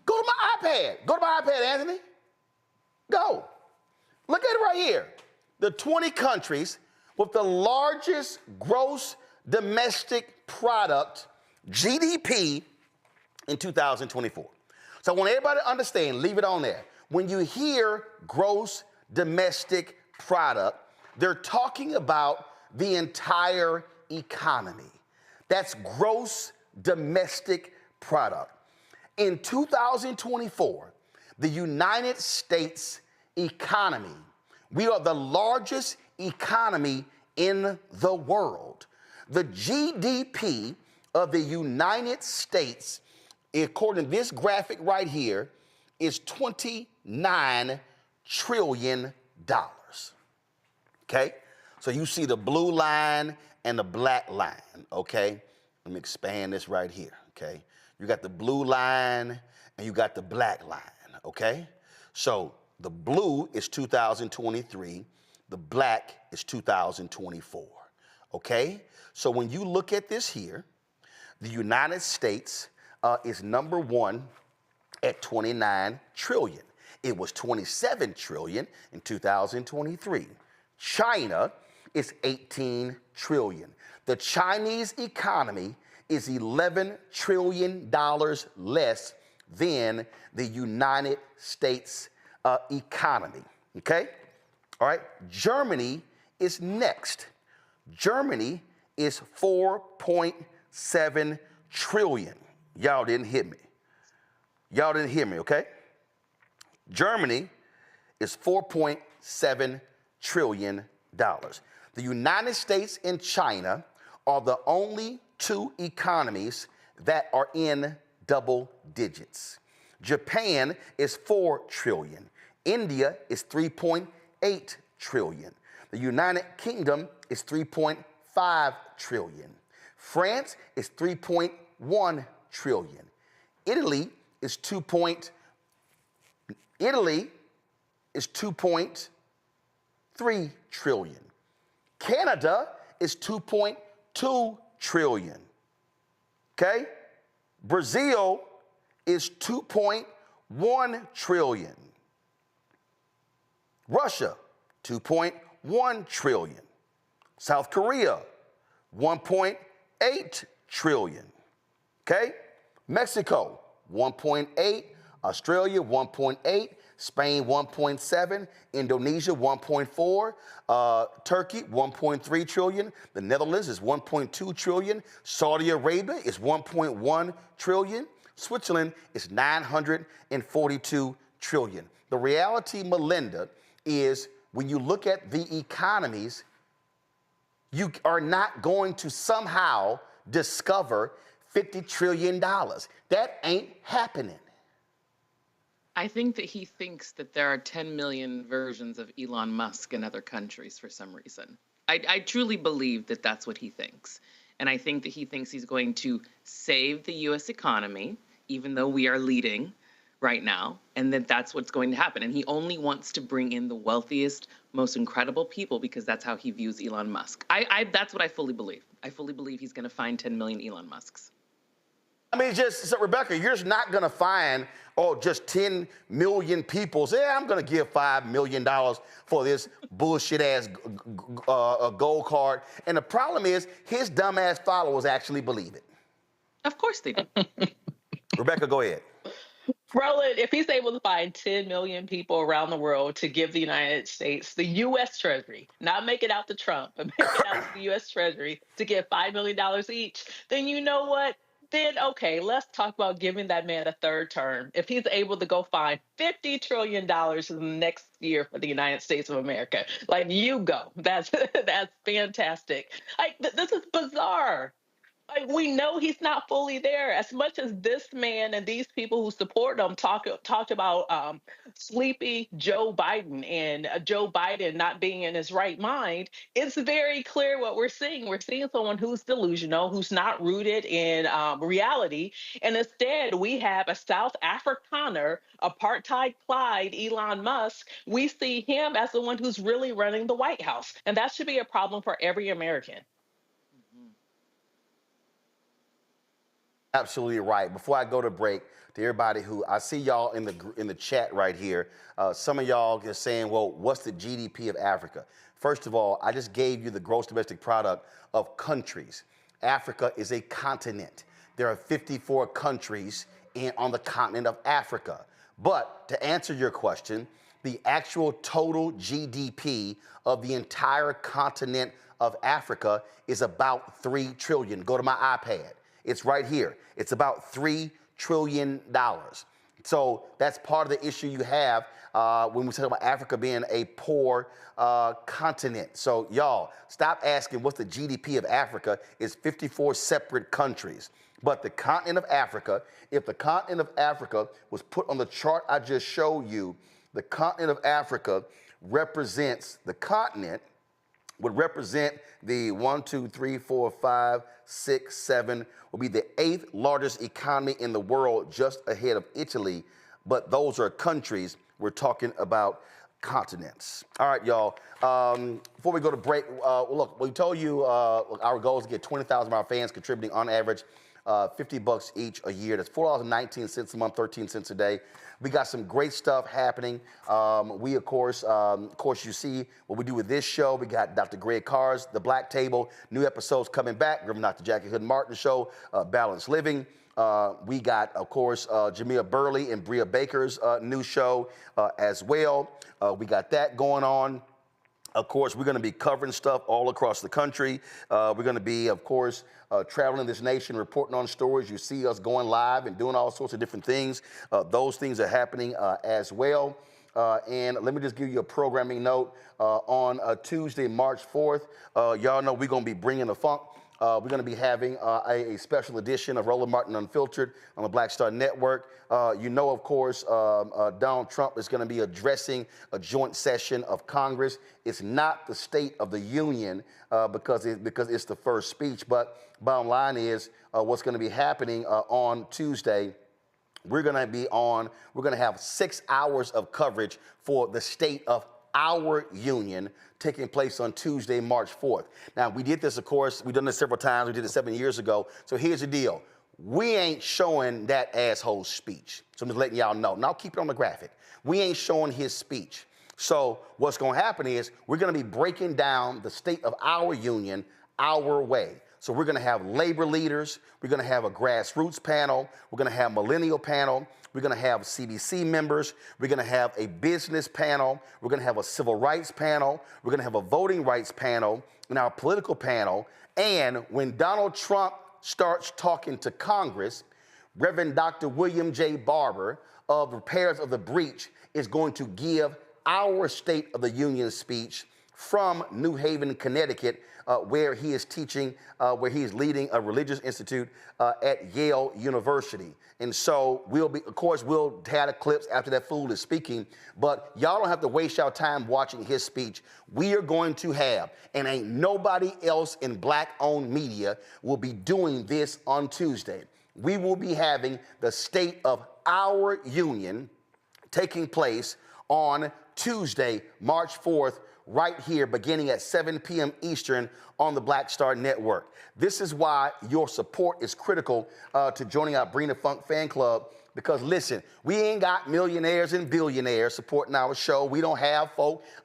Go to my iPad. Go to my iPad, Anthony. Go. Look at it right here. The 20 countries with the largest gross domestic product, GDP, in 2024. So I want everybody to understand, leave it on there. When you hear gross domestic product, they're talking about the entire economy. That's gross domestic product. In 2024, the United States economy, we are the largest economy in the world. The GDP of the United States, according to this graphic right here, is $29 trillion. Okay? So you see the blue line and the black line, okay? Let me expand this right here, okay? You got the blue line and you got the black line, okay? So the blue is 2023, the black is 2024, okay? So when you look at this here, the United States is number one at 29 trillion. It was 27 trillion in 2023. China is 18 trillion. The Chinese economy is $11 trillion less than the United States economy, okay? All right, Germany is next. Germany is 4.7 trillion. Y'all didn't hit me. Y'all didn't hear me, okay? Germany is $4.7 trillion. The United States and China are the only two economies that are in double digits. Japan is 4 trillion. India is 3.8 trillion. The United Kingdom is 3.5 trillion. France is 3.1 trillion. Italy is 2.3 trillion. Canada is 2.2 trillion. Okay? Brazil is 2.1 trillion. Russia, 2.1 trillion. South Korea, 1.8 trillion. Okay? Mexico, 1.8. Australia, 1.8. Spain, 1.7. Indonesia, 1.4. Turkey, 1.3 trillion. The Netherlands is 1.2 trillion. Saudi Arabia is 1.1 trillion. Switzerland is 942 trillion. The reality, Melinda, is when you look at the economies, you are not going to somehow discover $50 trillion. That ain't happening. I think that he thinks that there are 10 million versions of Elon Musk in other countries for some reason. I truly believe that that's what he thinks. And I think that he thinks he's going to save the U.S. economy, even though we are leading right now, and that that's what's going to happen. And he only wants to bring in the wealthiest, most incredible people because that's how he views Elon Musk. That's what I fully believe. I fully believe he's going to find 10 million Elon Musks. I mean, so Rebecca, you're just not going to find, just 10 million people say, I'm going to give $5 million for this bullshit-ass gold card. And the problem is his dumbass followers actually believe it. Of course they do. Rebecca, go ahead. Roland, if he's able to find 10 million people around the world to give the United States, the U.S. Treasury, not make it out to Trump, but make it out to the U.S. Treasury to give $5 million each, then you know what? Then, okay, let's talk about giving that man a third term. If he's able to go find $50 trillion in the next year for the United States of America, like, you go. That's fantastic. This is bizarre. Like, we know he's not fully there. As much as this man and these people who support him talked about sleepy Joe Biden and Joe Biden not being in his right mind, it's very clear what we're seeing. We're seeing someone who's delusional, who's not rooted in reality. And instead, we have a South Afrikaner, apartheid Clyde, Elon Musk. We see him as the one who's really running the White House. And that should be a problem for every American. Absolutely right. Before I go to break, to everybody who I see y'all in the chat right here, some of y'all are saying, well, what's the GDP of Africa? First of all, I just gave you the gross domestic product of countries. Africa is a continent. There are 54 countries on the continent of Africa. But to answer your question, the actual total GDP of the entire continent of Africa is about 3 trillion. Go to my iPad. It's right here. It's about $3 trillion. So that's part of the issue you have when we talk about Africa being a poor continent. So y'all, stop asking what's the GDP of Africa. It's 54 separate countries. But the continent of Africa, if the continent of Africa was put on the chart I just showed you, the continent of Africa represents the continent would represent the 1, 2, 3, 4, 5, 6, 7, will be the 8th largest economy in the world, just ahead of Italy. But those are countries. We're talking about continents. All right, y'all. Before we go to break, look, we told you our goal is to get 20,000 of our fans contributing on average $50 each a year. That's $4.19 a month, 13 cents a day. We got some great stuff happening. We, of course, you see what we do with this show. We got Dr. Greg Carr's The Black Table, new episodes coming back. Reverend Dr. Jackie Hood Martin Show, Balanced Living. We got, of course, Jamia Burley and Bria Baker's new show as well. We got that going on. Of course, we're going to be covering stuff all across the country. We're going to be, of course, traveling this nation, reporting on stories. You see us going live and doing all sorts of different things. Those things are happening as well. And let me just give you a programming note. On Tuesday, March 4th, y'all know we're going to be bringing the funk. We're going to be having a special edition of Roland Martin Unfiltered on the Blackstar Network. You know, of course, Donald Trump is going to be addressing a joint session of Congress. It's not the State of the Union because it's the first speech. But bottom line is what's going to be happening on Tuesday. We're going to have 6 hours of coverage for the state of our union taking place on Tuesday, March 4th. Now, we did this, of course, we've done this several times. We did it 7 years ago. So here's the deal. We ain't showing that asshole's speech. So I'm just letting y'all know. Now, keep it on the graphic. We ain't showing his speech. So what's going to happen is we're going to be breaking down the state of our union our way. So we're going to have labor leaders. We're going to have a grassroots panel. We're going to have millennial panel. We're going to have CBC members. We're going to have a business panel. We're going to have a civil rights panel. We're going to have a voting rights panel and our political panel. And when Donald Trump starts talking to Congress, Reverend Dr. William J. Barber of Repairs of the Breach is going to give our State of the Union speech from New Haven, Connecticut, where he is teaching, where he is leading a religious institute at Yale University. And so we'll have the clips after that fool is speaking, but y'all don't have to waste your time watching his speech. We are going to have, and ain't nobody else in black-owned media will be doing this on Tuesday. We will be having the state of our union taking place on Tuesday, March 4th, right here, beginning at 7 p.m. Eastern on the Blackstar Network. This is why your support is critical to joining our Bring the Funk fan club, because listen, we ain't got millionaires and billionaires supporting our show. We don't have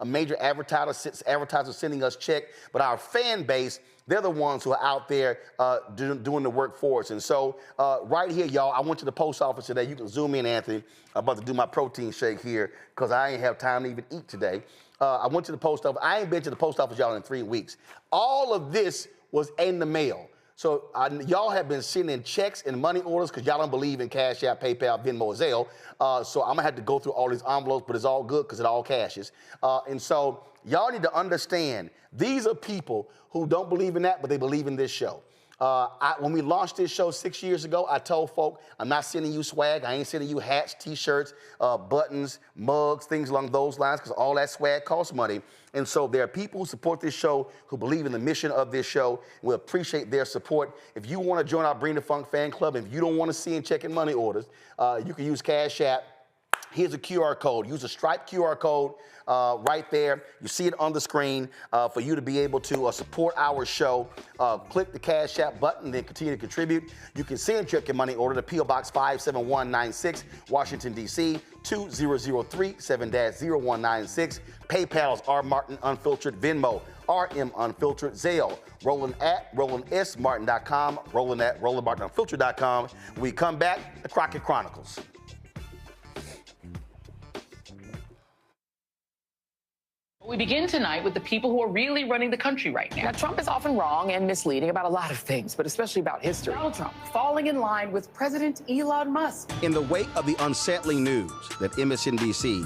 a major advertiser sending us check, but our fan base, they're the ones who are out there doing the work for us. And so right here, y'all, I went to the post office today. You can zoom in, Anthony. I'm about to do my protein shake here because I ain't have time to even eat today. I went to the post office. I ain't been to the post office, y'all, in 3 weeks. All of this was in the mail. So y'all have been sending checks and money orders because y'all don't believe in Cash App, PayPal, Venmo, or Zelle. So I'm going to have to go through all these envelopes, but it's all good because it all cashes. And so y'all need to understand, these are people who don't believe in that, but they believe in this show. When we launched this show 6 years ago, I told folk, I'm not sending you swag. I ain't sending you hats, T-shirts, buttons, mugs, things along those lines, because all that swag costs money. And so there are people who support this show, who believe in the mission of this show. We appreciate their support. If you want to join our Bring the Funk fan club, if you don't want to see and check in money orders, you can use Cash App. Here's a QR code. Use a striped QR code right there. You see it on the screen for you to be able to support our show. Click the Cash App button, then continue to contribute. You can send check your money order to P.O. Box 57196, Washington, D.C., 2003 7-0196. PayPal's R. Martin Unfiltered, Venmo, RM Unfiltered, Zelle, Roland at RolandSMartin.com, Roland at RolandMartinUnfiltered.com. When we come back, the Crockett Chronicles. We begin tonight with the people who are really running the country right now. Now, Trump is often wrong and misleading about a lot of things, but especially about history. Donald Trump falling in line with President Elon Musk. In the wake of the unsettling news that MSNBC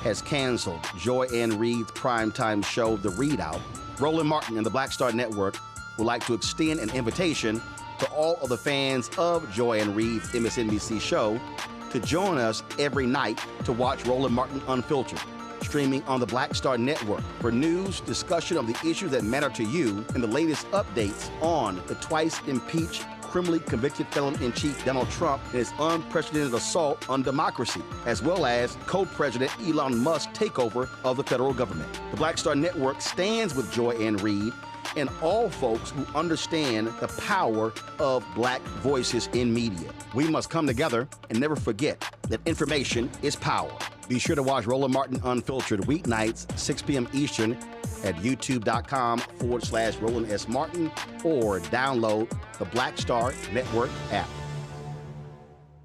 has canceled Joy Ann Reid's primetime show, The Readout, Roland Martin and the Blackstar Network would like to extend an invitation to all of the fans of Joy Ann Reid's MSNBC show to join us every night to watch Roland Martin Unfiltered, streaming on the Blackstar Network for news, discussion of the issues that matter to you, and the latest updates on the twice impeached, criminally convicted felon-in-chief Donald Trump and his unprecedented assault on democracy, as well as co-president Elon Musk's takeover of the federal government. The Blackstar Network stands with Joy Ann Reid and all folks who understand the power of black voices in media. We must come together and never forget that information is power. Be sure to watch Roland Martin Unfiltered weeknights, 6 p.m. Eastern at youtube.com/Roland S. Martin or download the Blackstar Network app.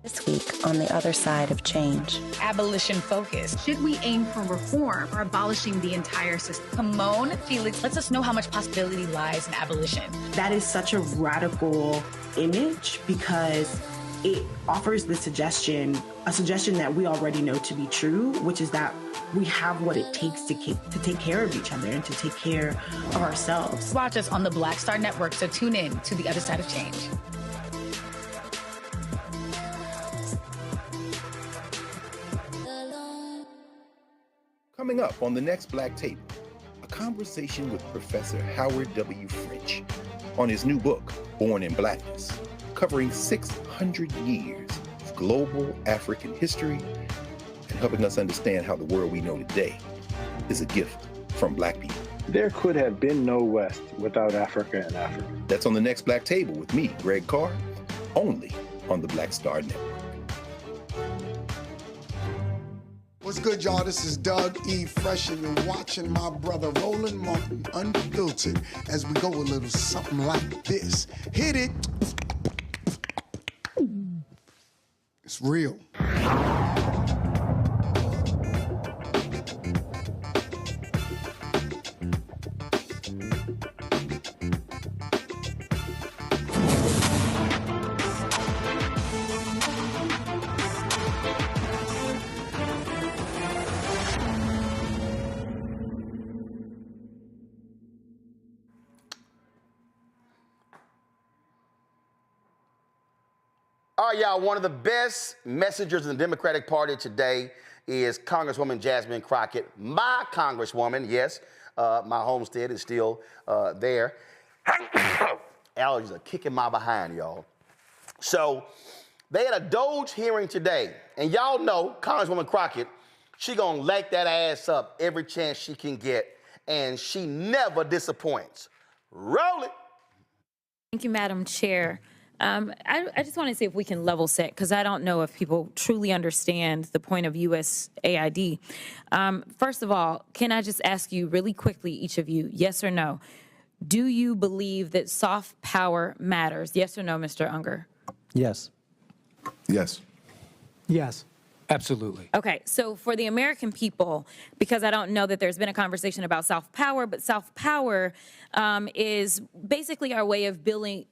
This week on The Other Side of Change. Abolition focus. Should we aim for reform or abolishing the entire system? Timon Felix lets us know how much possibility lies in abolition. That is such a radical image because it offers the suggestion, a suggestion that we already know to be true, which is that we have what it takes to take care of each other and to take care of ourselves. Watch us on the Blackstar Network, so tune in to The Other Side of Change. Coming up on the next Black Table, a conversation with Professor Howard W. French on his new book, Born in Blackness, covering 600 years of global African history and helping us understand how the world we know today is a gift from Black people. There could have been no West without Africa and Africa. That's on the next Black Table with me, Greg Carr, only on the Blackstar Network. What's good, y'all? This is Doug E. Fresh, and you're watching my brother Roland Martin, Unfiltered, as we go a little something like this. Hit it. It's real. All right, y'all, one of the best messengers in the Democratic Party today is Congresswoman Jasmine Crockett, my Congresswoman, yes. My homestead is still there. Allergies are kicking my behind, y'all. So they had a Doge hearing today, and y'all know Congresswoman Crockett, she gonna light that ass up every chance she can get, and she never disappoints. Roll it. Thank you, Madam Chair. I just want to see if we can level set, because I don't know if people truly understand the point of USAID. First of all, can I just ask you really quickly, each of you, yes or no? Do you believe that soft power matters? Yes or no, Mr. Unger? Yes. Yes. Yes. Absolutely. Okay, so for the American people, because I don't know that there's been a conversation about soft power, but soft power is basically our way of building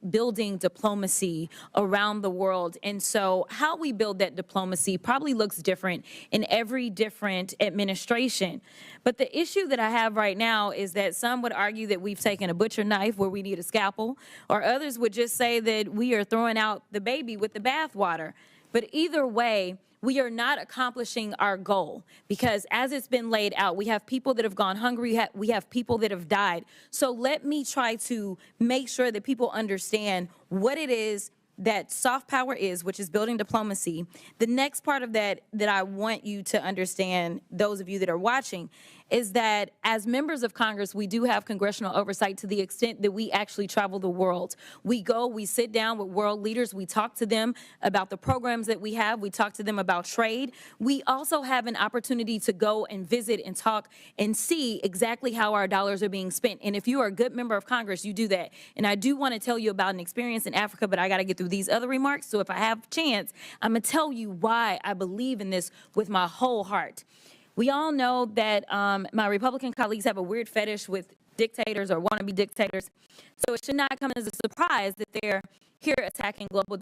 diplomacy around the world. And so how we build that diplomacy probably looks different in every different administration. But the issue that I have right now is that some would argue that we've taken a butcher knife where we need a scalpel, or others would just say that we are throwing out the baby with the bathwater. But either way, we are not accomplishing our goal, because as it's been laid out, we have people that have gone hungry, we have people that have died. So let me try to make sure that people understand what it is that soft power is, which is building diplomacy. The next part of that I want you to understand, those of you that are watching, is that as members of Congress, we do have congressional oversight to the extent that we actually travel the world. We go, we sit down with world leaders, we talk to them about the programs that we have, we talk to them about trade. We also have an opportunity to go and visit and talk and see exactly how our dollars are being spent. And if you are a good member of Congress, you do that. And I do want to tell you about an experience in Africa, but I got to get through these other remarks. So if I have a chance, I'm going to tell you why I believe in this with my whole heart. We all know that my Republican colleagues have a weird fetish with dictators or wannabe dictators. So it should not come as a surprise that they're here attacking global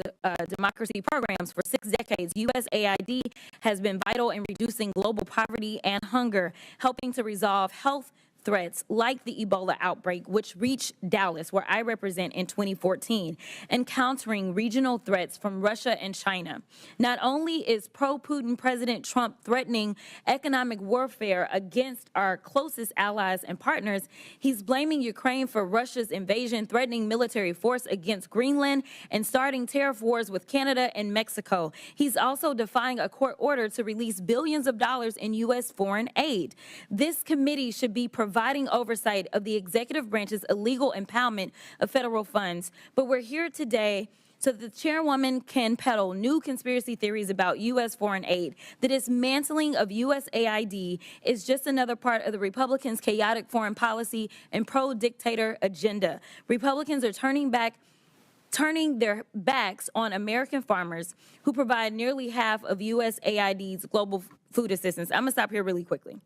democracy programs. For 6 decades, USAID has been vital in reducing global poverty and hunger, helping to resolve health threats like the Ebola outbreak, which reached Dallas, where I represent, in 2014, and countering regional threats from Russia and China. Not only is pro-Putin President Trump threatening economic warfare against our closest allies and partners, he's blaming Ukraine for Russia's invasion, threatening military force against Greenland, and starting tariff wars with Canada and Mexico. He's also defying a court order to release billions of dollars in U.S. foreign aid. This committee should be providing oversight of the executive branch's illegal impoundment of federal funds. But we're here today so that the chairwoman can peddle new conspiracy theories about U.S. foreign aid. The dismantling of USAID is just another part of the Republicans' chaotic foreign policy and pro-dictator agenda. Republicans are turning back turning their backs on American farmers who provide nearly half of USAID's global food assistance. I'm gonna stop here really quickly.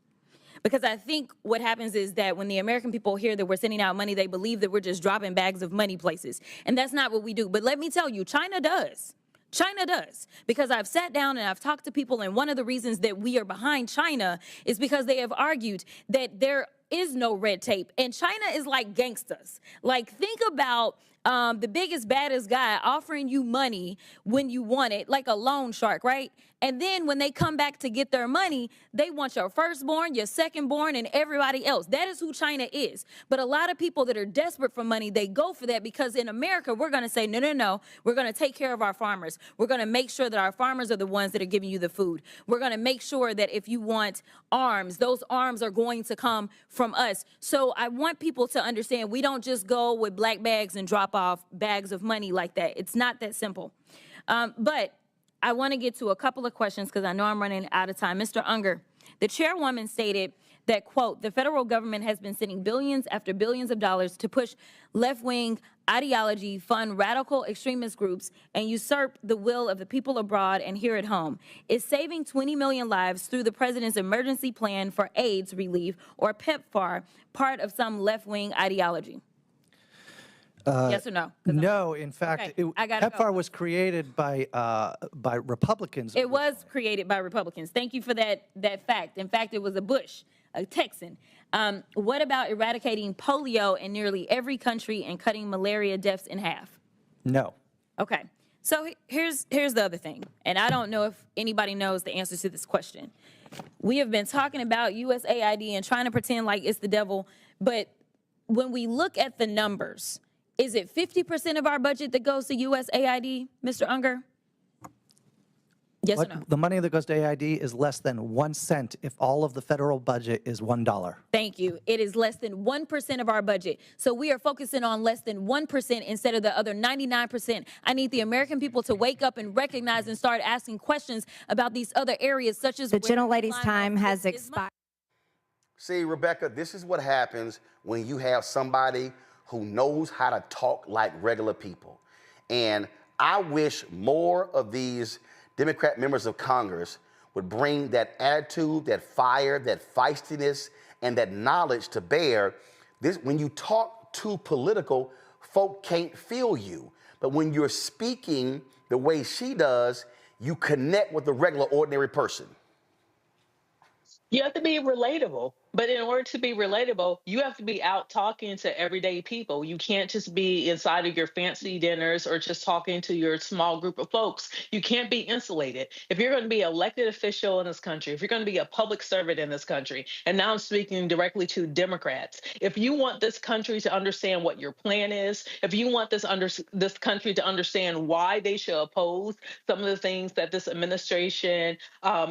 Because I think what happens is that when the American people hear that we're sending out money, they believe that we're just dropping bags of money places. And that's not what we do. But let me tell you, China does. China does. Because I've sat down and I've talked to people, and one of the reasons that we are behind China is because they have argued that there is no red tape. And China is like gangsters. Like, think about the biggest, baddest guy offering you money when you want it, like a loan shark, right? And then when they come back to get their money, they want your firstborn, your secondborn, and everybody else. That is who China is. But a lot of people that are desperate for money, they go for that because in America, we're going to say, no, no, no. We're going to take care of our farmers. We're going to make sure that our farmers are the ones that are giving you the food. We're going to make sure that if you want arms, those arms are going to come from us. So I want people to understand we don't just go with black bags and drop off bags of money like that. It's not that simple. But I want to get to a couple of questions because I know I'm running out of time. Mr. Unger, the chairwoman stated that, quote, the federal government has been sending billions after billions of dollars to push left-wing ideology, fund radical extremist groups, and usurp the will of the people abroad and here at home. Is saving 20 million lives through the president's emergency plan for AIDS relief, or PEPFAR, part of some left-wing ideology? Yes or no? No, in fact, Okay, PEPFAR was created by Republicans. It was created by Republicans. Thank you for that fact. In fact, it was a Bush, a Texan. What about eradicating polio in nearly every country and cutting malaria deaths in half? No. Okay. So here's the other thing, and I don't know if anybody knows the answer to this question. We have been talking about USAID and trying to pretend like it's the devil, but when we look at the numbers, is it 50% of our budget that goes to USAID, Mr. Unger? Yes or no? The money that goes to AID is less than 1 cent if all of the federal budget is $1. Thank you. It is less than 1% of our budget. So we are focusing on less than 1% instead of the other 99%. I need the American people to wake up and recognize and start asking questions about these other areas, such as the gentlelady's time has expired. See, Rebecca, this is what happens when you have somebody who knows how to talk like regular people. And I wish more of these Democrat members of Congress would bring that attitude, that fire, that feistiness, and that knowledge to bear. When you talk too political, folk can't feel you. But when you're speaking the way she does, you connect with the regular, ordinary person. You have to be relatable. But in order to be relatable, you have to be out talking to everyday people. You can't just be inside of your fancy dinners or just talking to your small group of folks. You can't be insulated. If you're going to be an elected official in this country, if you're going to be a public servant in this country, and now I'm speaking directly to Democrats, if you want this country to understand what your plan is, if you want this country to understand why they should oppose some of the things that this administration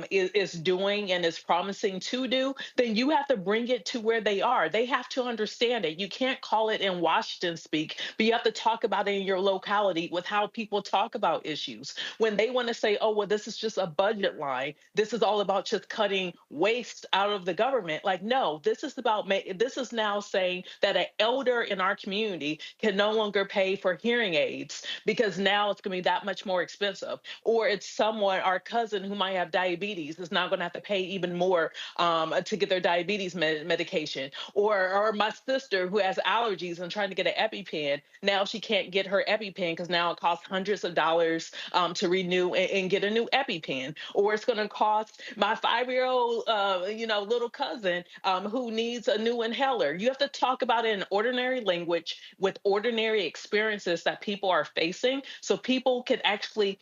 is doing and is promising to do, then you have to bring it to where they are. They have to understand it. You can't call it in Washington speak, but you have to talk about it in your locality with how people talk about issues. When they want to say, oh, well, this is just a budget line, this is all about just cutting waste out of the government. Like, no, this is now saying that an elder in our community can no longer pay for hearing aids because now it's going to be that much more expensive. Or it's someone, our cousin who might have diabetes, is now going to have to pay even more to get their diabetes medication, or my sister who has allergies and trying to get an EpiPen. Now she can't get her EpiPen because now it costs hundreds of dollars to renew and get a new EpiPen. Or it's going to cost my 5-year-old, little cousin who needs a new inhaler. You have to talk about it in ordinary language with ordinary experiences that people are facing, so people can actually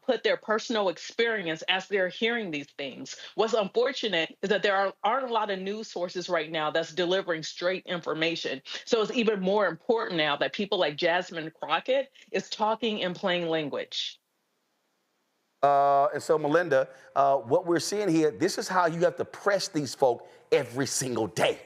put their personal experience as they're hearing these things. What's unfortunate is that there aren't a lot of news sources right now that's delivering straight information. So it's even more important now that people like Jasmine Crockett is talking in plain language. And so, Melinda, what we're seeing here, this is how you have to press these folk every single day.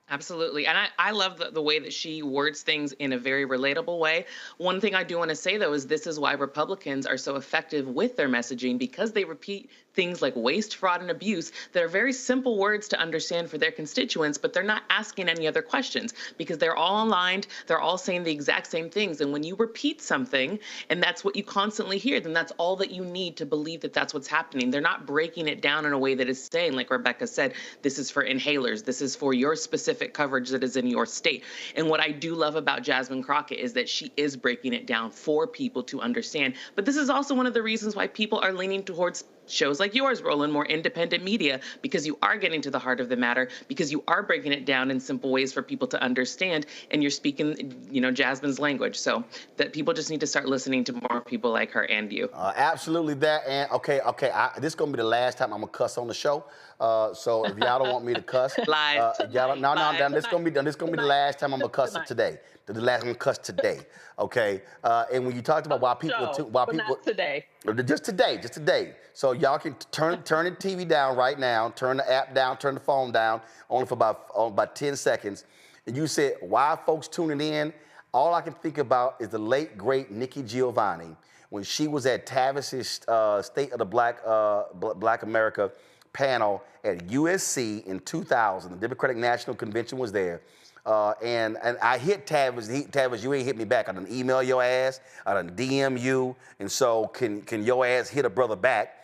Absolutely. And I love the way that she words things in a very relatable way. One thing I do want to say, though, is this is why Republicans are so effective with their messaging, because they repeat things like waste, fraud, and abuse that are very simple words to understand for their constituents, but they're not asking any other questions because they're all aligned, they're all saying the exact same things. And when you repeat something and that's what you constantly hear, then that's all that you need to believe that that's what's happening. They're not breaking it down in a way that is saying, like Rebecca said, this is for inhalers, this is for your specific coverage that is in your state. And what I do love about Jasmine Crockett is that she is breaking it down for people to understand. But this is also one of the reasons why people are leaning towards shows like yours, Roland, more independent media, because you are getting to the heart of the matter, because you are breaking it down in simple ways for people to understand, and you're speaking, you know, Jasmine's language. So that people just need to start listening to more people like her and you. Absolutely that. And okay, this is gonna be the last time I'm gonna cuss on the show. So if y'all don't want me to cuss, live. This gonna be the last time I'm gonna cuss today. The last time I'm gonna cuss today. Okay. And when you talked about why people, not today. Just today. So y'all can turn the TV down right now, turn the app down, turn the phone down, only for about 10 seconds. And you said, why are folks tuning in? All I can think about is the late, great Nikki Giovanni, when she was at Tavis's State of the Black America panel at USC in 2000. The Democratic National Convention was there. And I hit Tavis. Tavis, you ain't hit me back. I done email your ass. I done DM you. And so can your ass hit a brother back?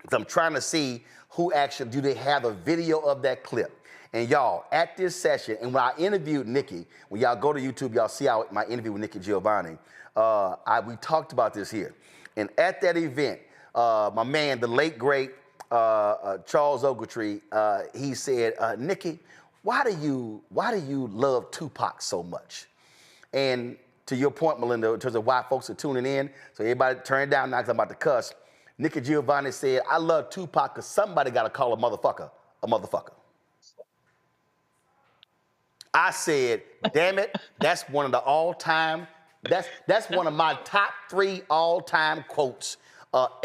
Because I'm trying to see who actually, do they have a video of that clip? And y'all, at this session, and when I interviewed Nikki, when y'all go to YouTube, y'all see my interview with Nikki Giovanni, we talked about this here. And at that event, my man, the late, great Charles Ogletree, he said, Nikki, why do you love Tupac so much? And to your point, Melinda, in terms of why folks are tuning in, so everybody turn it down now because I'm about to cuss. Nikki Giovanni said, I love Tupac because somebody got to call a motherfucker a motherfucker. I said, damn it, that's one of the all-time, that's one of my top 3 all-time quotes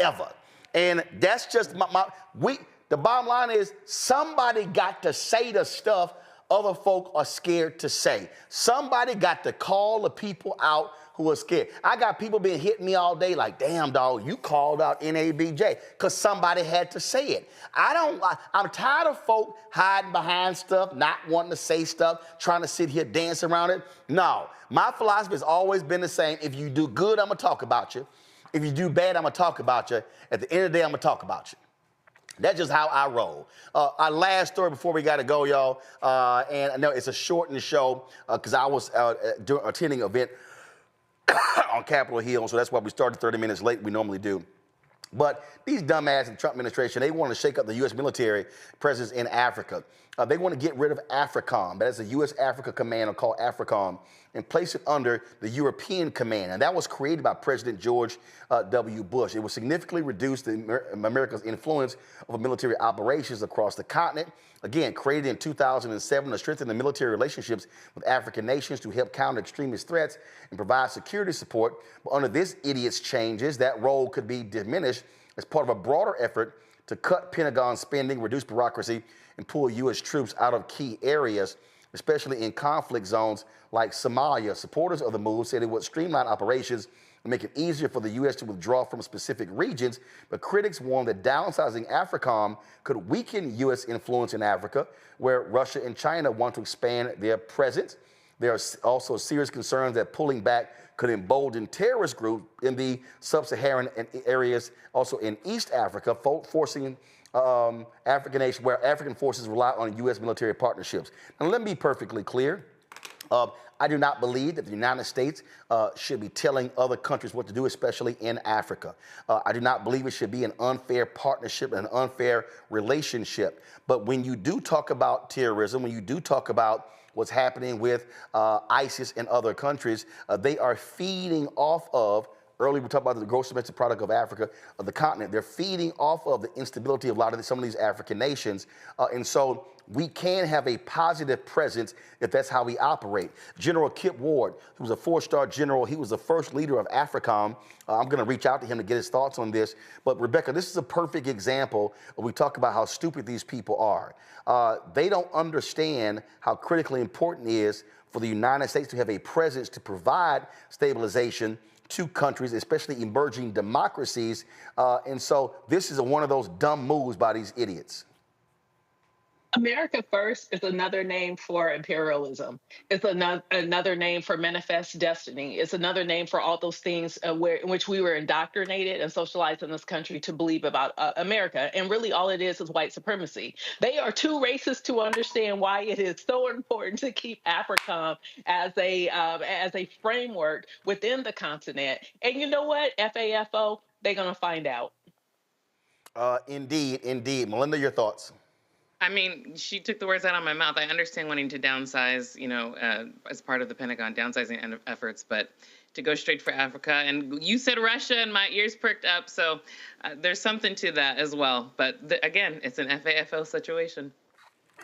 ever. And that's just the bottom line is somebody got to say the stuff other folk are scared to say. Somebody got to call the people out who are scared. I got people been hitting me all day like, damn, dog, you called out NABJ, because somebody had to say it. I'm tired of folk hiding behind stuff, not wanting to say stuff, trying to sit here, dance around it. No, my philosophy has always been the same. If you do good, I'm gonna talk about you. If you do bad, I'm gonna talk about you. At the end of the day, I'm gonna talk about you. That's just how I roll. Our last story before we got to go, y'all, and I know it's a shortened show because I was attending an event on Capitol Hill, so that's why we started 30 minutes late. We normally do. But these dumbasses in the Trump administration, they want to shake up the U.S. military presence in Africa. They want to get rid of AFRICOM. That is the U.S. Africa Command, or called AFRICOM, and place it under the European Command. And that was created by President George W. Bush. It will significantly reduce America's influence over military operations across the continent. Again, created in 2007 to strengthen the military relationships with African nations to help counter extremist threats and provide security support. But under this idiot's changes, that role could be diminished as part of a broader effort to cut Pentagon spending, reduce bureaucracy, and pull U.S. troops out of key areas, especially in conflict zones like Somalia. Supporters of the move said it would streamline operations and make it easier for the U.S. to withdraw from specific regions, but critics warn that downsizing AFRICOM could weaken U.S. influence in Africa, where Russia and China want to expand their presence. There are also serious concerns that pulling back could embolden terrorist groups in the sub-Saharan areas, also in East Africa, forcing African nations where African forces rely on U.S. military partnerships. Now, let me be perfectly clear. I do not believe that the United States should be telling other countries what to do, especially in Africa. I do not believe it should be an unfair partnership and an unfair relationship. But when you do talk about terrorism, when you do talk about what's happening with ISIS and other countries, they are feeding off of, earlier we talked about the gross domestic product of Africa, of the continent. They're feeding off of the instability of some of these African nations. And so we can have a positive presence if that's how we operate. General Kip Ward, who was a 4-star general, he was the first leader of AFRICOM. I'm going to reach out to him to get his thoughts on this. But Rebecca, this is a perfect example when we talk about how stupid these people are. They don't understand how critically important it is for the United States to have a presence to provide stabilization to countries, especially emerging democracies. And so this is one of those dumb moves by these idiots. America First is another name for imperialism. It's another name for manifest destiny. It's another name for all those things in which we were indoctrinated and socialized in this country to believe about America. And really all it is white supremacy. They are too racist to understand why it is so important to keep AFRICOM as a framework within the continent. And you know what? FAFO, they're going to find out. Indeed, indeed. Melinda, your thoughts? I mean, she took the words out of my mouth. I understand wanting to downsize, as part of the Pentagon downsizing efforts, but to go straight for Africa, and you said Russia, and my ears perked up. So there's something to that as well. But again, it's an FAFO situation.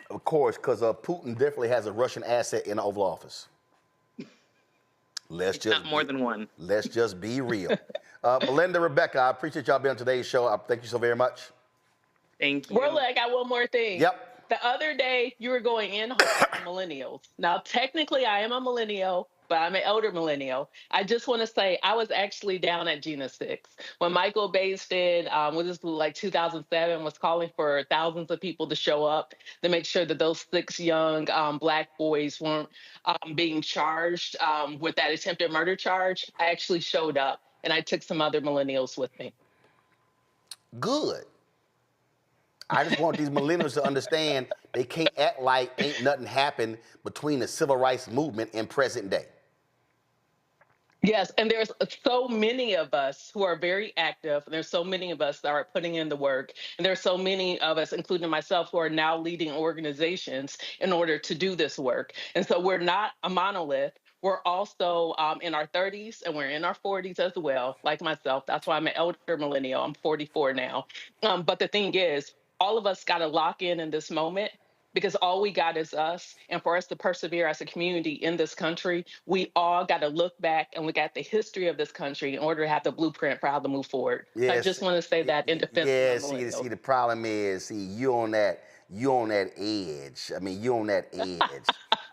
Of course, because Putin definitely has a Russian asset in the Oval Office. Not more than one. Let's just be real. Melinda, Rebecca, I appreciate y'all being on today's show. Thank you so very much. Thank you. Roland, I got one more thing. Yep. The other day, you were going in on millennials. Now, technically, I am a millennial, but I'm an elder millennial. I just want to say I was actually down at Gina 6 when Michael Baisden, was like 2007, was calling for thousands of people to show up to make sure that those 6 young Black boys weren't being charged with that attempted murder charge. I actually showed up, and I took some other millennials with me. Good. I just want these millennials to understand they can't act like ain't nothing happened between the civil rights movement and present day. Yes, and there's so many of us who are very active, and there's so many of us that are putting in the work, and there's so many of us, including myself, who are now leading organizations in order to do this work. And so we're not a monolith. We're also in our 30s, and we're in our 40s as well, like myself. That's why I'm an elder millennial. I'm 44 now. But the thing is, all of us got to lock in this moment, because all we got is us. And for us to persevere as a community in this country, we all got to look back and look at the history of this country in order to have the blueprint for how to move forward. Yes. I just want to say that in defense of Yeah, see, the problem is, you on that edge. I mean, you on that edge.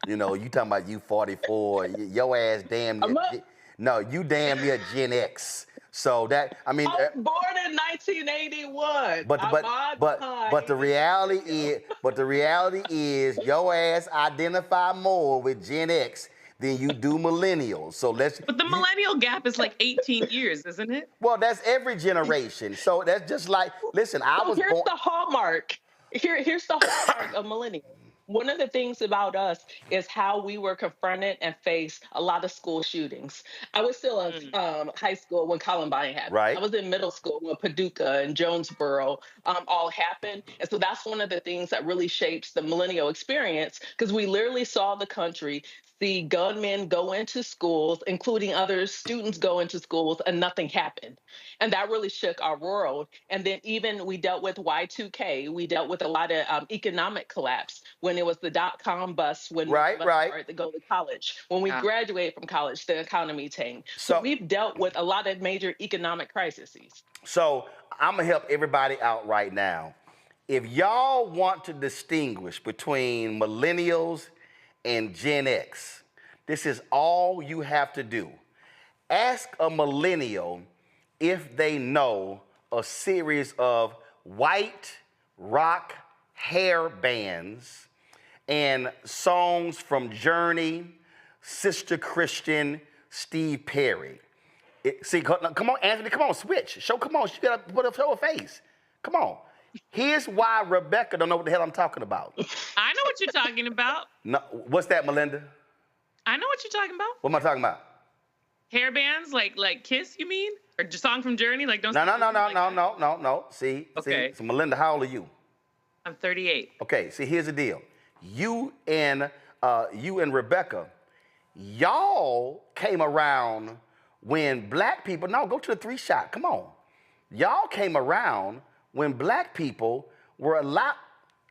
You talking about you 44, your ass damn near, you damn near Gen X. So that, I mean, I was born in 1981. But the reality is, your ass identify more with Gen X than you do millennials. So But the millennial gap is like 18 years, isn't it? Well, that's every generation. So that's just like, listen, I was born. Here's the hallmark. Here's the hallmark of millennials. One of the things about us is how we were confronted and faced a lot of school shootings. I was still in high school when Columbine happened. Right. I was in middle school when Paducah and Jonesboro all happened. And so that's one of the things that really shapes the millennial experience, because we literally saw the country see gunmen go into schools, including other students go into schools, and nothing happened. And that really shook our world. And then even we dealt with Y2K. We dealt with a lot of economic collapse when it was the dot-com bust, when we started to go to college. When we graduated from college, the economy tanked. So we've dealt with a lot of major economic crises. So I'm going to help everybody out right now. If y'all want to distinguish between millennials and Gen X, this is all you have to do. Ask a millennial if they know a series of white rock hair bands and songs from Journey, Sister Christian, Steve Perry. Come on, Anthony, come on, switch. Come on, you gotta show a face. Come on. Here's why Rebecca don't know what the hell I'm talking about. I know what you're talking about. No, what's that, Melinda? I know what you're talking about. What am I talking about? Hair bands, like Kiss, you mean? Or song from Journey, like don't. No. See, so Melinda, how old are you? I'm 38. Okay, see, here's the deal. You and Rebecca, y'all came around when black people. No, go to the 3-shot. Come on, y'all came around when black people were allowed.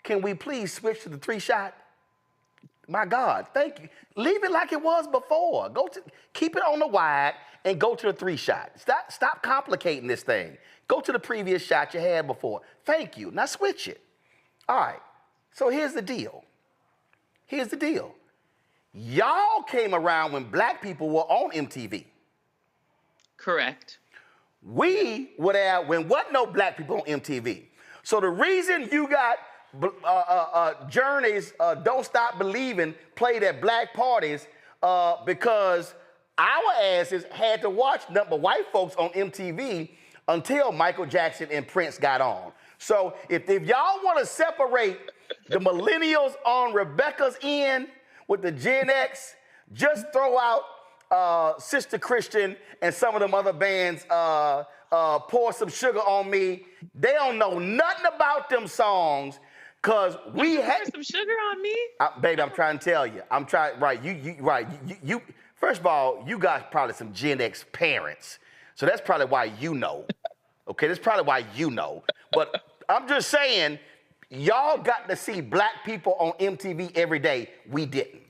Can we please switch to the 3-shot? My God, thank you. Leave it like it was before. Keep it on the wide and go to the 3-shot. Stop complicating this thing. Go to the previous shot you had before. Thank you. Now switch it. All right. So here's the deal. Y'all came around when black people were on MTV. Correct. We would have, when wasn't no black people on MTV. So the reason you got Journey's Don't Stop Believing played at black parties because our asses had to watch nothing but white folks on MTV until Michael Jackson and Prince got on. So if y'all want to separate the millennials on Rebecca's end with the Gen X, just throw out Sister Christian and some of them other bands, Pour Some Sugar on Me. They don't know nothing about them songs because we had some sugar on me. Baby, I'm trying to tell you. I'm trying, right, you first of all, you got probably some Gen X parents. So that's probably why you know. Okay, that's probably why you know. But I'm just saying, y'all got to see black people on MTV every day. We didn't.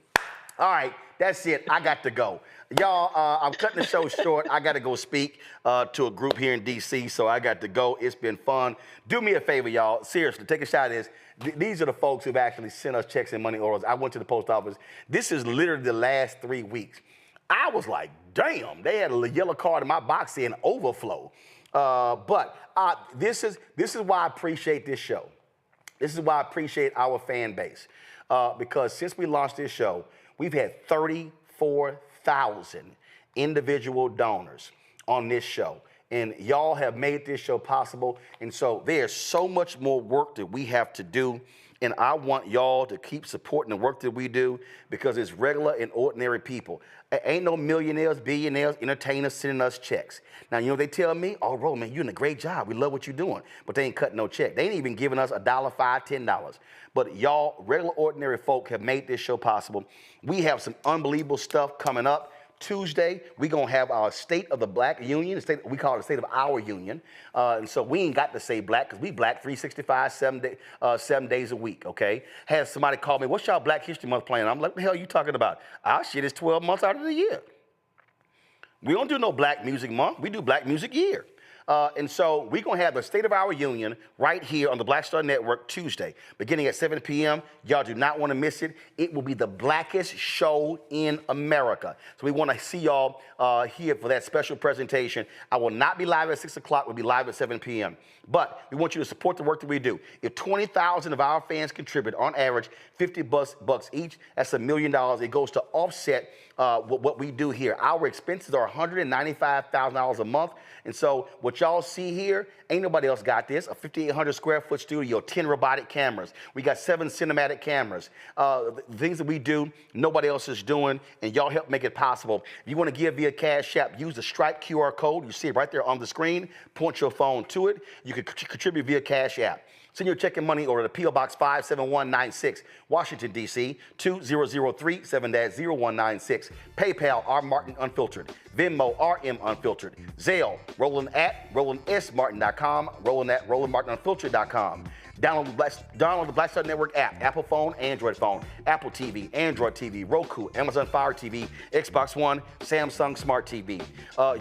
All right, that's it. I got to go. Y'all, I'm cutting the show short. I got to go speak to a group here in D.C., so I got to go. It's been fun. Do me a favor, y'all. Seriously, take a shot at this. These are the folks who've actually sent us checks and money orders. I went to the post office. This is literally the last 3 weeks. I was like, damn, they had a yellow card in my box saying overflow. But this is why I appreciate this show. This is why I appreciate our fan base. Because since we launched this show, we've had 34,000 individual donors on this show. And y'all have made this show possible. And so there's so much more work that we have to do. And I want y'all to keep supporting the work that we do because it's regular and ordinary people. Ain't no millionaires, billionaires, entertainers sending us checks. Now, you know, they tell me, oh, Roland, man, you're doing a great job. We love what you're doing. But they ain't cutting no check. They ain't even giving us $1, $5, $10. But y'all, regular, ordinary folk have made this show possible. We have some unbelievable stuff coming up. Tuesday, we're going to have our State of the Black Union. We call it the State of Our Union. And so we ain't got to say black because we black 365, 7 days a week, okay? Had somebody call me, what's y'all Black History Month plan? I'm like, what the hell are you talking about? Our shit is 12 months out of the year. We don't do no Black Music Month. We do Black Music Year. And so we're going to have the State of Our Union right here on the Blackstar Network Tuesday, beginning at 7 p.m. Y'all do not want to miss it. It will be the blackest show in America. So we want to see y'all here for that special presentation. I will not be live at 6 o'clock. We'll be live at 7 p.m. But we want you to support the work that we do. If 20,000 of our fans contribute, on average, $50 each, that's $1 million. It goes to offset what we do here. Our expenses are $195,000 a month. And so what y'all see here, ain't nobody else got this. A 5,800 square foot studio, 10 robotic cameras. We got 7 cinematic cameras. The things that we do, nobody else is doing, and y'all help make it possible. If you want to give via Cash App, use the Stripe QR code. You see it right there on the screen. Point your phone to it. You can contribute via Cash App. Send your check and money order to P.O. Box 57196, Washington, D.C., 2003 7-0196. PayPal, R. Martin Unfiltered. Venmo, RM Unfiltered. Zelle, Roland at RolandSMartin.com, Roland at RolandMartinUnfiltered.com. Download the Blackstar Network app, Apple phone, Android phone, Apple TV, Android TV, Roku, Amazon Fire TV, Xbox One, Samsung Smart TV.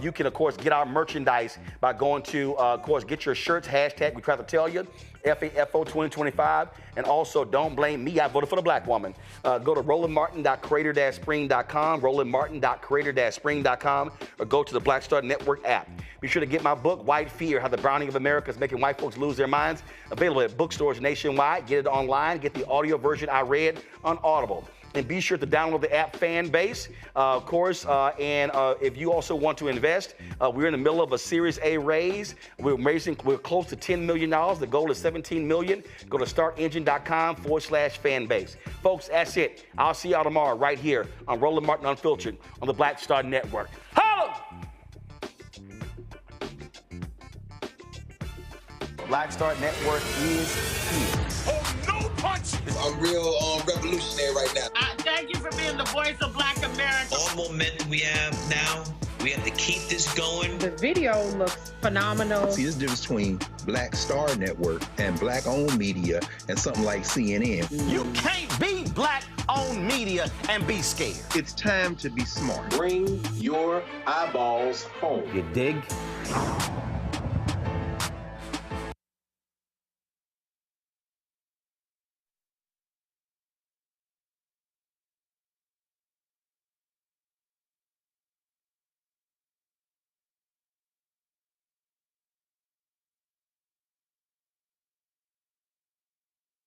You can, of course, get our merchandise by going to, of course, get your shirts, hashtag, we try to tell you, FAFO 2025, and also don't blame me, I voted for the black woman. Go to RolandMartin.creator-spring.com, RolandMartin.creator-spring.com, or go to the Blackstar Network app. Be sure to get my book, White Fear, How the Browning of America is Making White Folks Lose Their Minds, available at bookstores nationwide. Get it online, get the audio version I read on Audible. And be sure to download the app Fanbase, of course. And if you also want to invest, we're in the middle of a Series A raise. We're close to $10 million. The goal is $17 million. Go to startengine.com/fanbase. Folks, that's it. I'll see y'all tomorrow right here on Roland Martin Unfiltered on the Blackstar Network. Holla! Blackstar Network is here. Oh, no punch! I'm real revolutionary right now. Thank you for being the voice of Black America. All momentum we have now, we have to keep this going. The video looks phenomenal. See, this difference between Blackstar Network and black-owned media and something like CNN. You can't be black-owned media and be scared. It's time to be smart. Bring your eyeballs home. You dig?